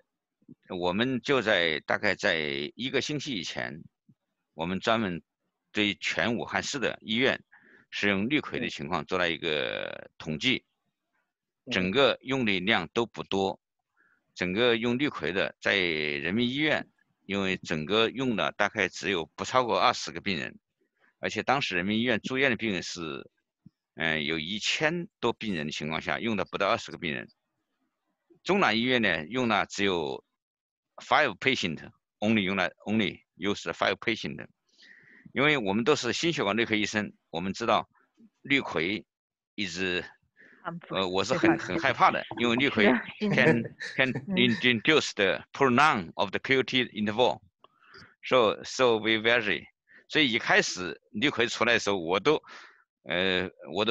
我们就大概在1个星期以前，我们专门对全武汉市的医院使用氯喹的情况做了一个统计，整个用的量都不多。整个用氯喹的在人民医院，因为整个用的大概只有不超过20个病人，而且当时人民医院住院的病人是，有1000多病人的情况下，用的不到20个病人。中南医院呢，用了只有5 patient only 用了 only use 5 patient， 因为我们都是心血管内科医生，我们知道氯喹一直，我是很害怕的，因为氯喹can induce the prolong of the QT interval， so we very， 所以一开始氯喹出来的时候，我都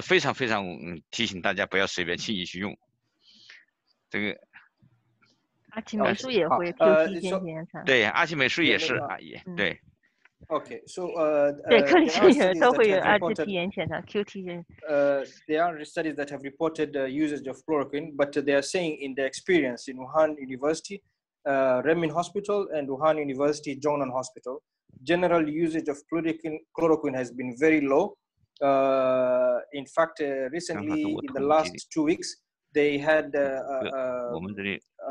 非常提醒大家不要随便轻易去用这个。阿奇美术也会 QT 先检查，对，阿奇美术也是也对。Okay, so 对，科里生也都会有RT检查 QT。There are studies that have reported the usage of chloroquine, but they are saying in their experience in Wuhan University, Renmin Hospital, and Wuhan University Zhongnan Hospital, general usage of chloroquine has been very low. In fact, recently in the last 2 weeks, they had a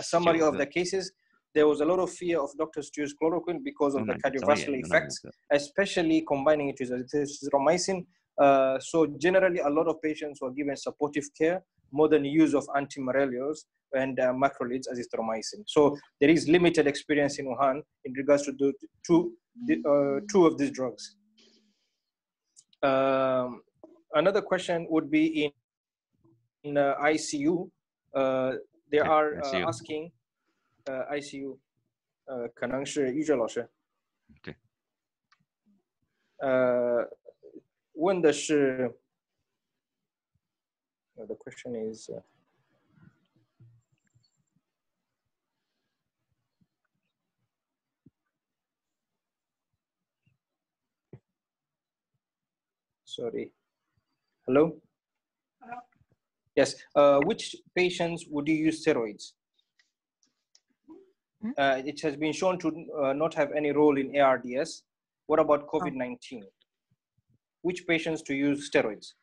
summary of the cases. There was a lot of fear of doctors to use chloroquine because of the cardiovascular effects, especially combining it with azithromycin. So generally, a lot of patients were given supportive care more than use of antimalarials and macrolides azithromycin. So there is limited experience in Wuhan in regards to the two of these drugs. Another question would be in ICU. They are asking ICU 可能是玉哲老师。对。问的是 the question is sorry. Hello? Hello? Yes. Which patients would you use steroids? It has been shown to not have any role in ARDS. What about COVID-19? Which patients to use steroids?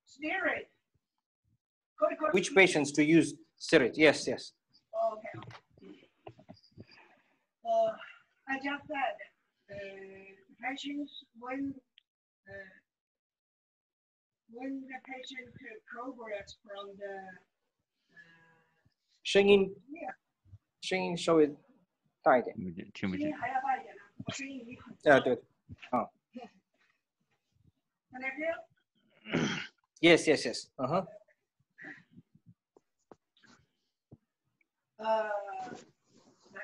Steroid. Which patients to use steroids? Yes, yes. Okay. I just said patients when the patient progress from the 声音稍微大一点。听不见。声音还要大一点呢，我声音已经很啊，对，啊。Can I hear? Yes, yes, yes. Uh-huh. 来，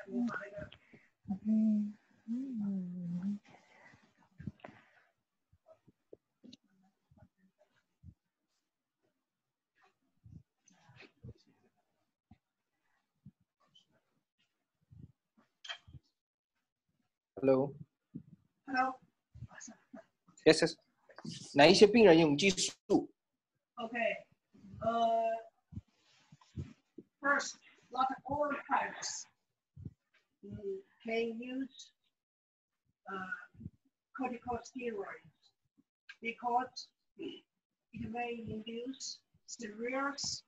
我把那个。Hello. Hello. Yes, yes. 哪一些病人用激素 Okay. First, not all types can use corticosteroids because it may induce serious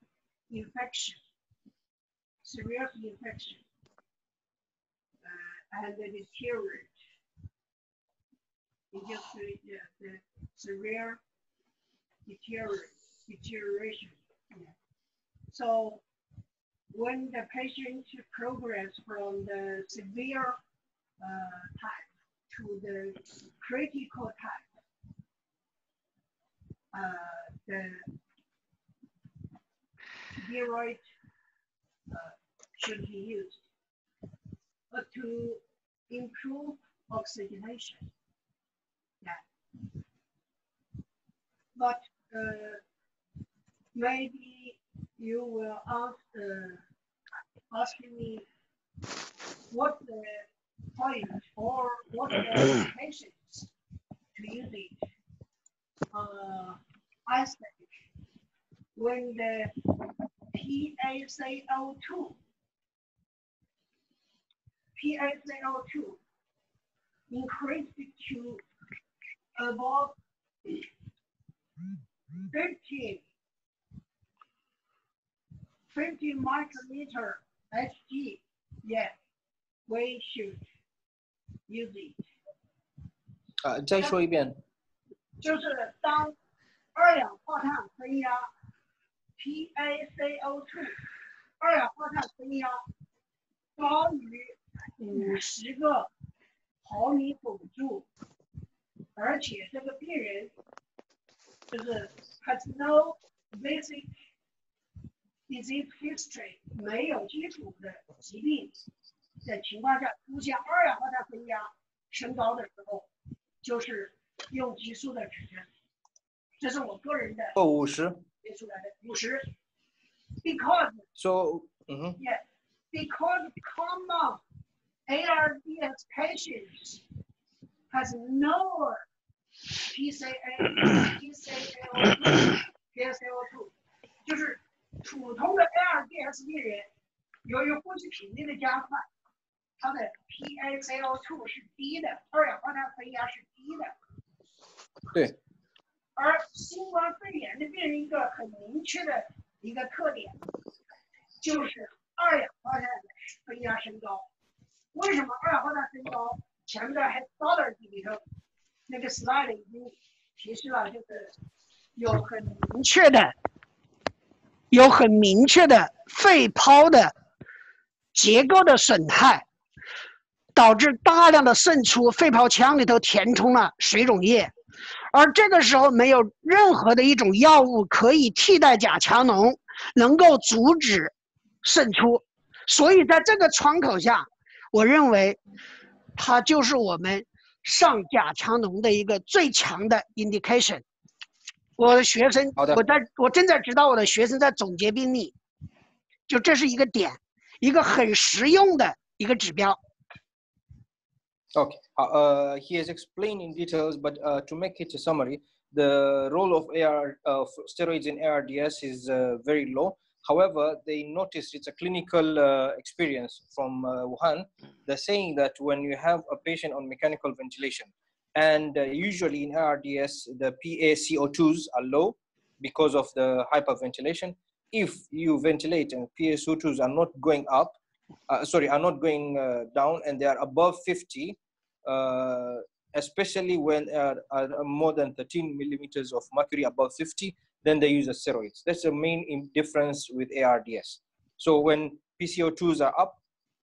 infection, and deteriorate. Induce the severe deterioration. So when the patient progress from the severe type to the critical type, the steroid should be used to improve oxygenation. Yeah. But maybe you will ask me what the point or what the patients to use it. I think when the PaCO2 increased to above 50 micrometer Hg, yeah, we should use it. 再说一遍。就是当二氧化碳分压 PaCO2 二氧化碳分压高于50个毫米汞柱，而且这个病人就是 has no basic disease history 没有基础的疾病的情况下，出现二氧化碳分压升高的时候，就是用激素的指针。这是我个人的50列出来的50 because yeah because common ARDS patients has no PaCO2 就是普通的 ARDS 病人，由于呼吸频率的加快，它的 PaCO2 是低的，二氧化碳分压是低的。对。而新冠肺炎的病人一个很明确的一个特点，就是二氧化碳分压升高。为什么二氧化碳升高？前面的 histology 里头那个 slide 已经提示了，就是有很明确的肺泡的结构的损害，导致大量的渗出，肺泡腔里头填充了水溶液。而这个时候没有任何的一种药物可以替代钾强农，能够阻止渗出，所以在这个窗口下，我认为它就是我们上钾强农的一个最强的 indication。我的学生，我正在指导我的学生在总结病例，就这是一个点，一个很实用的一个指标。Okay, he has explained in details, but to make it a summary, the role of steroids in ARDS is very low. However, they noticed it's a clinical experience from Wuhan. They're saying that when you have a patient on mechanical ventilation, and usually in ARDS, the PaCO2s are low because of the hyperventilation. If you ventilate and PaCO2s are not going up, are not going down, and they are above 50, especially when more than 13 millimeters of mercury above 50, then they use the steroids. That's the main difference with ARDS. So when PCO2s are up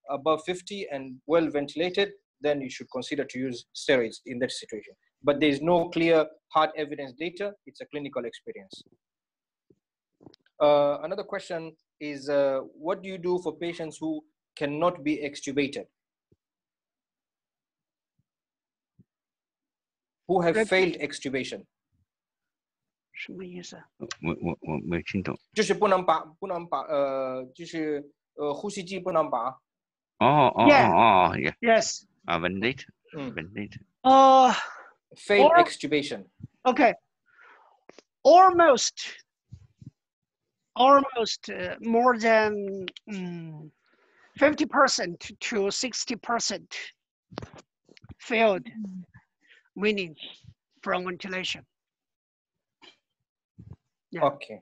above 50 and well ventilated, then you should consider to use steroids in that situation. But there's no clear hard evidence data. It's a clinical experience. Another question is, what do you do for patients who cannot be extubated? Who have failed extubation? 什么意思？我没听懂。就是不能拔，就是呼吸机不能拔。Yeah. Yes. Ventilate. Ventilate. Failed extubation. Okay. Almost more than 50% to 60% failed weaning from ventilation. Yeah. Okay.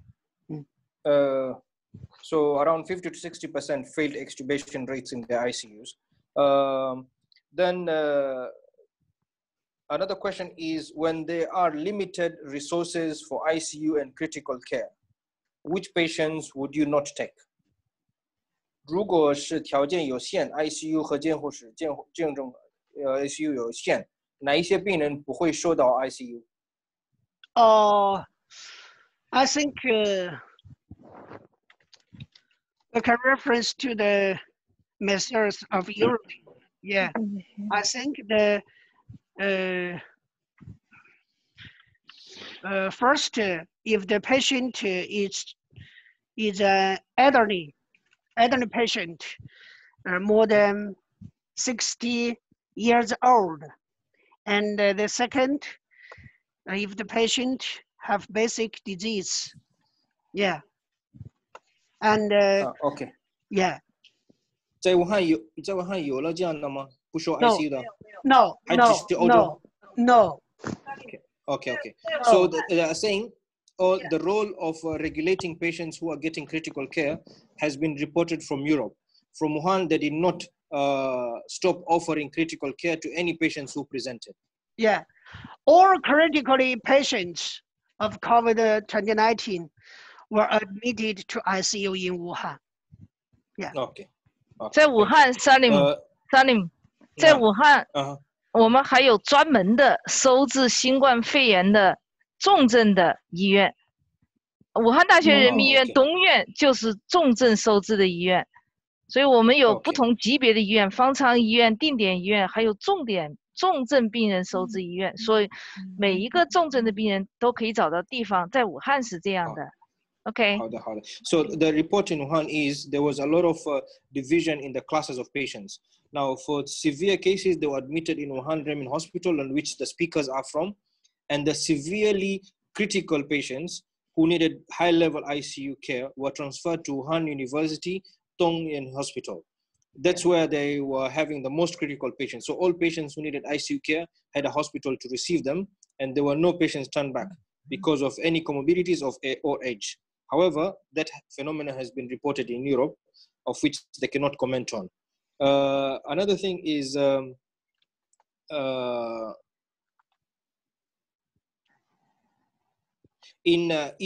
So around 50 to 60% failed extubation rates in the ICUs. Then another question is, when there are limited resources for ICU and critical care, which patients would you not take? 如果是条件有限 ，ICU 和监护室见证ICU 有限，哪一些病人不会收到 ICU？ I think I can reference to the measures of Europe. Yeah, I think the first, if the patient is an elderly patient, more than 60 years old, and the second, if the patient have basic disease, yeah, and okay, yeah. 在武汉有了这样的吗？不收 ICU 的 ？No. 还只是欧洲 No. Okay. So they are saying, the role of regulating patients who are getting critical care has been reported from Europe. From Wuhan, they did not stop offering critical care to any patients who presented. Yeah, All critically patients of COVID-2019 were admitted to ICU in Wuhan. Yeah. Okay. 在武汉 Salim，在武汉，我们还有专门的收治新冠肺炎的重症的医院。武汉大学人民医院东院就是重症收治的医院，所以我们有不同级别的医院，方舱医院、定点医院，还有重症病人收治医院，所以每一个重症的病人都可以找到地方，在武汉是这样的。Okay. So the report in Wuhan is there was a lot of division in the classes of patients. Now, for severe cases, they were admitted in Wuhan Renmin Hospital, on which the speakers are from, and the severely critical patients who needed high-level ICU care were transferred to Wuhan University Dongyan Hospital. That's where they were having the most critical patients. So all patients who needed ICU care had a hospital to receive them, and there were no patients turned back because of any comorbidities or age. However, that phenomenon has been reported in Europe, of which they cannot comment on. Another thing is in ER,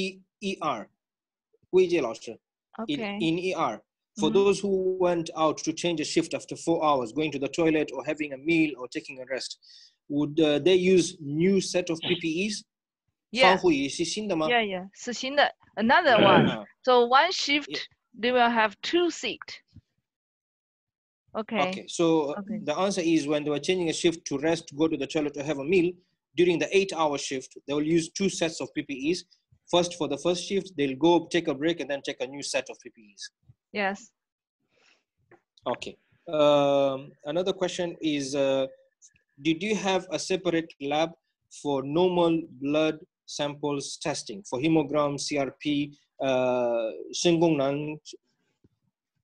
in ER, for those who went out to change a shift after 4 hours, going to the toilet or having a meal or taking a rest, would they use new set of PPEs? Yeah, 是新的 Another one. So one shift, they will have 2 seats. Okay. So the answer is when they were changing a shift to rest, go to the toilet or have a meal, during the 8-hour shift, they will use 2 sets of PPEs. First, for the first shift, they'll go take a break and then take a new set of PPEs. Yes. Okay. Another question is, did you have a separate lab for normal blood samples testing for hemogram, CRP, 肾功能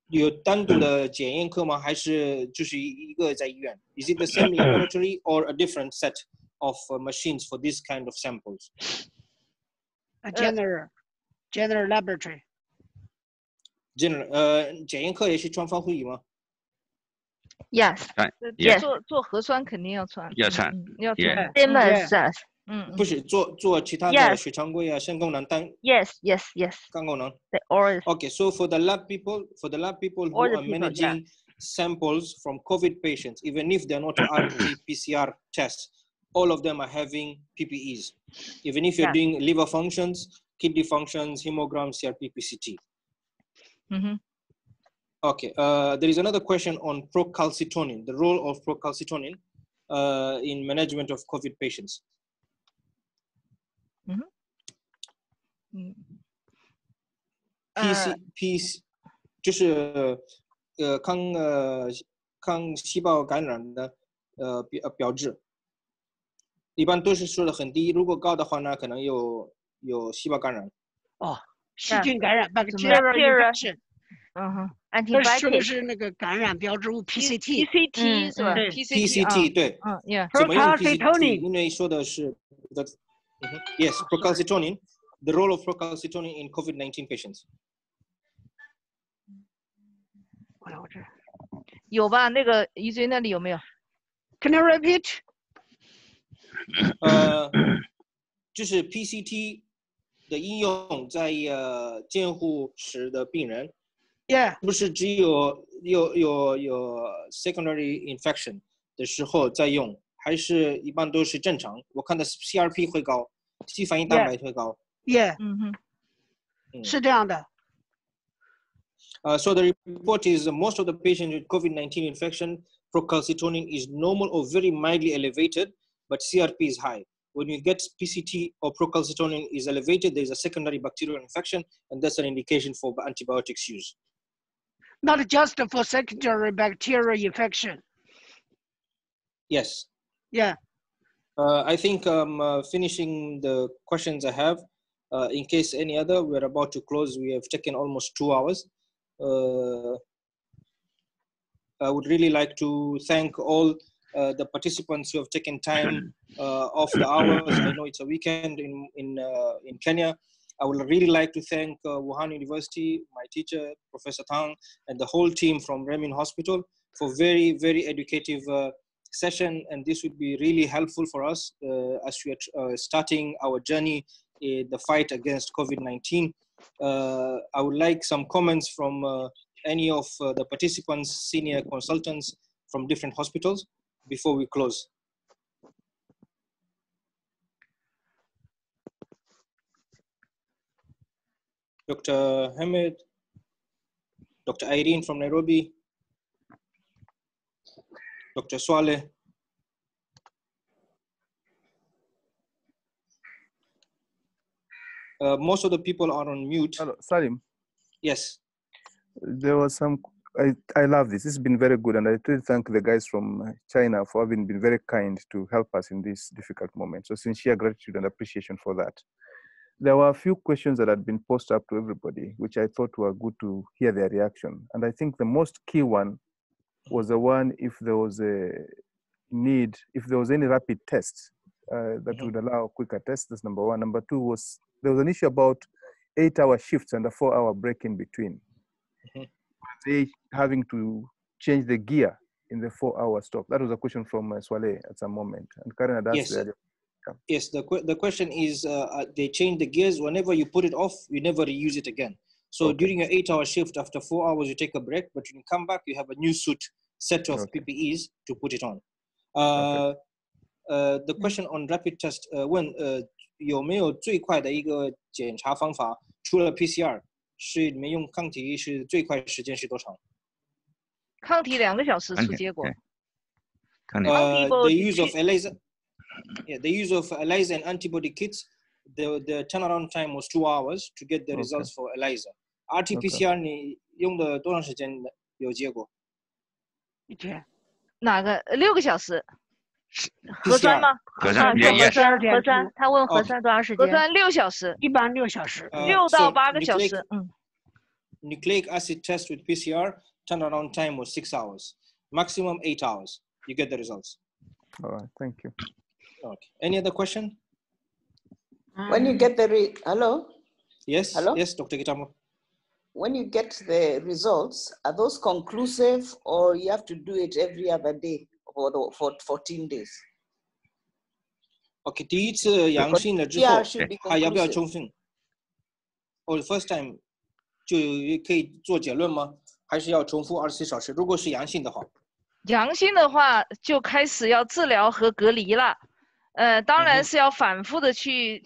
有单独的检验科吗？还是就是一个在医院 ？Is it the same laboratory or a different set of machines for this kind of samples? A general laboratory. General 检验科也是穿防护衣吗 ？Yes. Yes. 做核酸肯定要穿。要穿。要穿。Same as us. 不是做其他的血常规啊、肾功能单。Yes. 肝功能。Okay, so for the lab people who are managing samples from COVID patients, even if they're not RT-PCR tests, all of them are having PPEs. Even if you're doing liver functions, kidney functions, hemogram, CRP, PCT. Okay, there is another question on procalcitonin, the role of procalcitonin in management of COVID patients. PC 就是抗细胞感染的标志，一般都是说的很低，如果高的话呢，可能有细胞感染。细菌感染 bacterial infection。这说的是那个感染标志物 PCT 是吧 ？PCT 对，procalcitonin 因为说的是yes procalcitonin the role of procalcitonin in COVID-19 patients。有吧？那个于追那里有没有 ？Can you repeat？ 就是 PCT 的应用在监护室的病人。Yeah， 不是只有 secondary infection 的时候在用，还是一般都是正常？我看的 CRP 会高，肌反应蛋白会高。Yeah， 是这样的。So the report is most of the patients with COVID-19 infection, procalcitonin is normal or very mildly elevated, but CRP is high. When you get PCT or procalcitonin is elevated, there is a secondary bacterial infection, and that's an indication for antibiotics use. Not just for secondary bacterial infection. Yes. Yeah. I think I'm finishing the questions I have. In case any other, we're about to close. We have taken almost 2 hours. I would really like to thank all the participants who have taken time off the hours. I know it's a weekend in Kenya. I would really like to thank Wuhan University, my teacher, Professor Tang, and the whole team from Renmin Hospital for very, very educative session, and this would be really helpful for us as we are starting our journey in the fight against COVID-19. I would like some comments from any of the participants, senior consultants from different hospitals before we close. Dr. Hamid, Dr. Irene from Nairobi, Dr. Swaleh. Most of the people are on mute. Hello, Salim. Yes. There was some, I love this. This has been very good. And I really thank the guys from China for having been very kind to help us in this difficult moment. So sincere gratitude and appreciation for that. There were a few questions that had been posted up to everybody, which I thought were good to hear their reaction. And I think the most key one was the one if there was a need, if there was any rapid tests that would allow quicker tests. That's number one. Number two was, there was an issue about 8-hour shifts and a 4-hour break in between. They having to change the gear in the 4-hour stop. That was a question from Swale at some moment. And Karen had asked earlier. Yes, the question is, they change the gears. Whenever you put it off, you never reuse it again. So during your 8-hour shift, after 4 hours, you take a break, but when you come back, you have a new set of PPEs to put it on. The question on rapid test, 问有没有最快的一个检查方法？除了 PCR， 是你们用抗体是最快时间是多长？抗体2个小时出结果。The use of ELISA, the use of ELISA and antibody kits, the turnaround time was 2 hours to get the results for ELISA. RT-PCR 你用的多长时间有结果？哪个？6个小时。核酸吗？核酸，他问核酸多长时间？核酸6小时，一般6小时，6到8个小时。Nucleic acid test with PCR turnaround time was 6 hours, maximum 8 hours. You get the results. All right, thank you. Okay. Any other question? When you get the hello? Yes. Hello? Yes, Dr. Gitamo. When you get the results, are those conclusive or you have to do it every other day for 14 days? Okay, 第一次阳性了之后，还要不要重复？或者 first time 就可以做结论吗？还是要重复24小时？如果是阳性的话，阳性的话就开始要治疗和隔离了。当然是要反复的去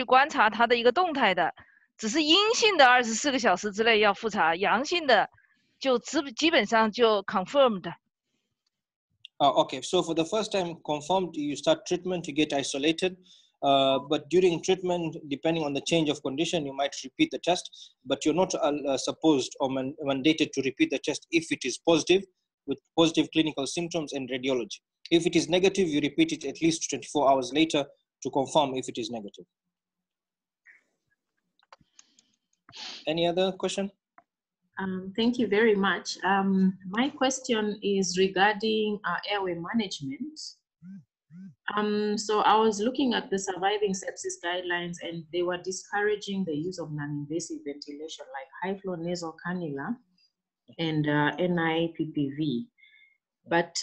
观察它的一个动态的。只是阴性的24个小时之内要复查，阳性的就基本上就 confirmed。Okay, so for the first time confirmed, you start treatment, you get isolated. But during treatment, depending on the change of condition, you might repeat the test, but you're not supposed or mandated to repeat the test if it is positive, with positive clinical symptoms and radiology. If it is negative, you repeat it at least 24 hours later to confirm if it is negative. Any other question? Thank you very much. My question is regarding airway management. So I was looking at the surviving sepsis guidelines and they were discouraging the use of non-invasive ventilation like high flow nasal cannula and NIPPV. But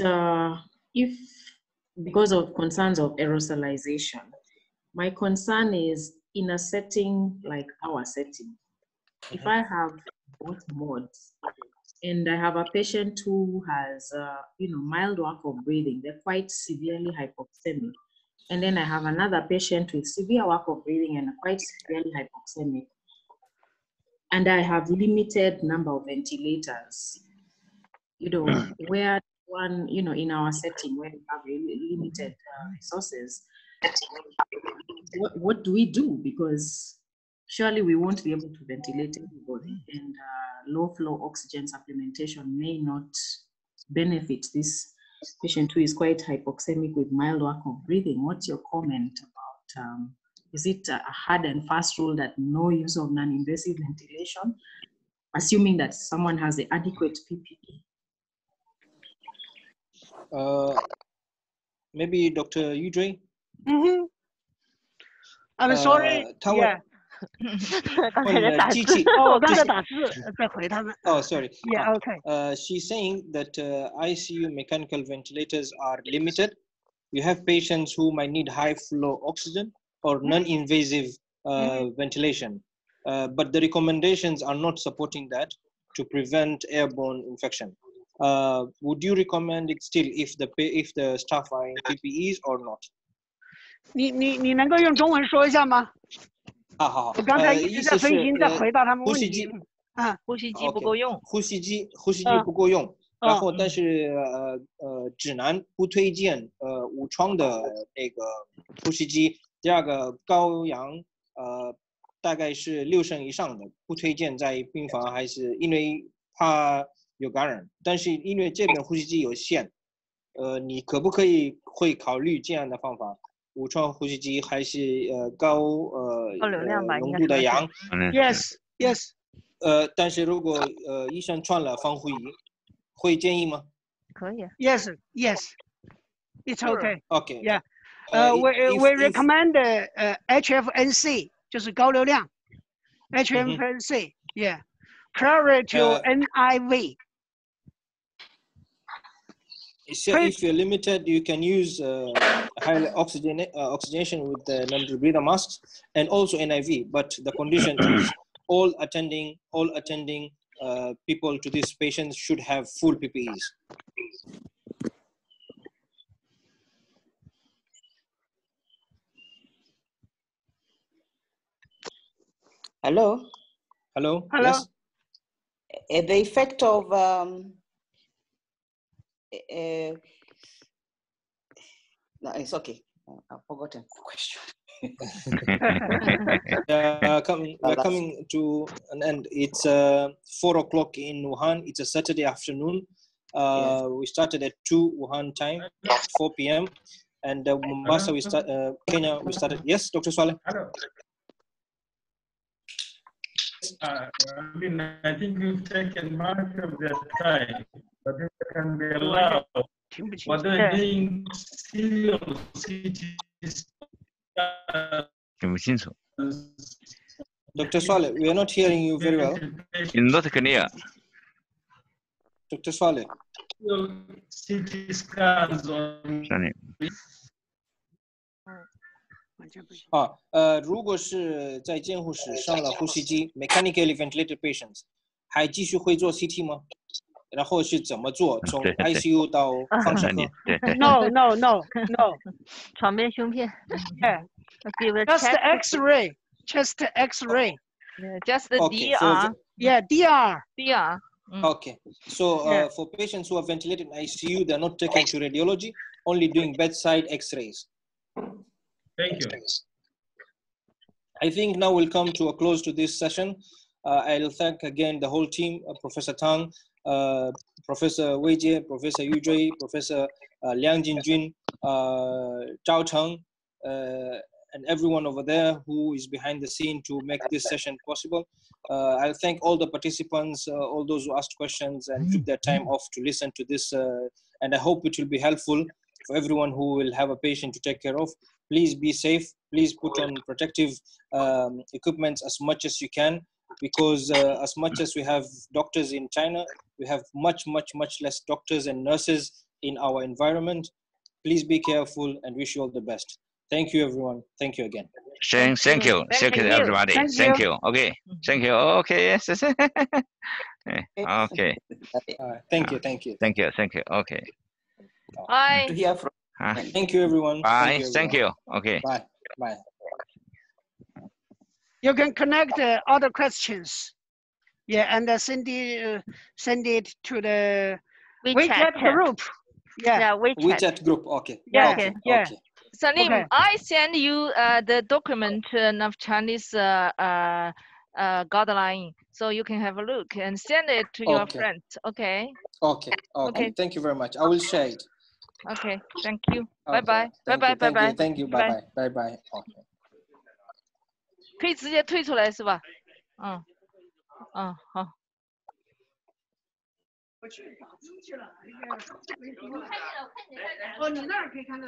because of concerns of aerosolization, my concern is in a setting like our setting. If I have both modes and I have a patient who has mild work of breathing, they're quite severely hypoxemic, and then I have another patient with severe work of breathing and quite severely hypoxemic, and I have limited number of ventilators, where one, in our setting where we have really limited resources, what do we do? Because surely we won't be able to ventilate everybody, and low flow oxygen supplementation may not benefit this patient who is quite hypoxemic with mild work of breathing. What's your comment about, is it a hard and fast rule that no use of non-invasive ventilation, assuming that someone has the adequate PPE? Maybe Dr. Udre? I'm sorry. Yeah. 刚才在打字。哦，我刚才打字在回他们。Oh, sorry. Yeah, okay. She's saying that ICU mechanical ventilators are limited. You have patients who might need high flow oxygen or non-invasive ventilation, but the recommendations are not supporting that to prevent airborne infection. Would you recommend it still if the staff are in PPEs or not? 你能够用中文说一下吗？好，我刚才一直在分心，在回答他们问题。呼吸机不够用。呼吸机不够用。然后，但是指南不推荐无窗的那个呼吸机。第二个高氧大概是6升以上的，不推荐在病房，还是因为怕有感染。但是因为这边呼吸机有限，你可不可以会考虑这样的方法？无窗呼吸机还是高流量吧，浓度的氧 ？Yes。但是如果医生穿了防护衣，会建议吗？可以。Yes. It's okay. Okay. Yeah. We recommend HFNC 就是高流量 HFNC. Yeah. Prior to NIV. So if you're limited, you can use high oxygenation with the non-rebreather masks and also NIV. But the condition is all attending people to these patients should have full PPEs. Hello. Yes. The effect of no, it's okay. I've forgotten the question. We're coming to an end. It's 4 o'clock in Wuhan. It's a Saturday afternoon. Yes. We started at 2 Wuhan time, 4 p.m. And Mombasa, Kenya, we started. Yes, Dr. Swale? Hello. I think we've taken much of their time, but if it can be allowed, what they're doing serial CT Dr. Swale, we are not hearing you very well. It's not clear. Dr. Swale. CT scans on 如果是在监护室上了呼吸机 mechanically ventilated patients， 还继续会做 CT 吗？然后是怎么做？从 ICU 到放射科 ？No。床边胸片。Just X-ray. Just X-ray. Just the Okay, DR. Yeah, DR. Okay, so for patients who are ventilated in ICU, they're not taken to radiology, only doing bedside X-rays. Thank you. I think now we'll come to a close to this session. I'll thank again the whole team, Professor Tang, Professor Wei Jie, Professor Yu Zhui, Professor Liang Jinjun, Zhao Cheng, and everyone over there who is behind the scene to make this session possible. I'll thank all the participants, all those who asked questions and took their time off to listen to this. And I hope it will be helpful for everyone who will have a patient to take care of. Please be safe. Please put on protective equipment as much as you can, because as much as we have doctors in China, we have much less doctors and nurses in our environment. Please be careful and wish you all the best. Thank you, everyone. Thank you again. Thank you, everybody. Thank you. Okay. Thank you. Okay. Yes. Okay. Thank you. Okay. Bye. To hear from. Thank you, everyone. Bye. Thank you. Okay. Bye. You can connect other questions. Yeah, and send it to the WeChat group. Yeah, WeChat group. Okay. Yeah. Okay. Salim, Okay. I send you the document of Chinese guideline, so you can have a look and send it to your friends. Okay. Okay. Thank you very much. I will share it. Okay. Thank you. Okay. Bye. Thank you. Bye. Okay. 可以直接退出来是吧？好。我去打字去了，哦，你那儿可以看到。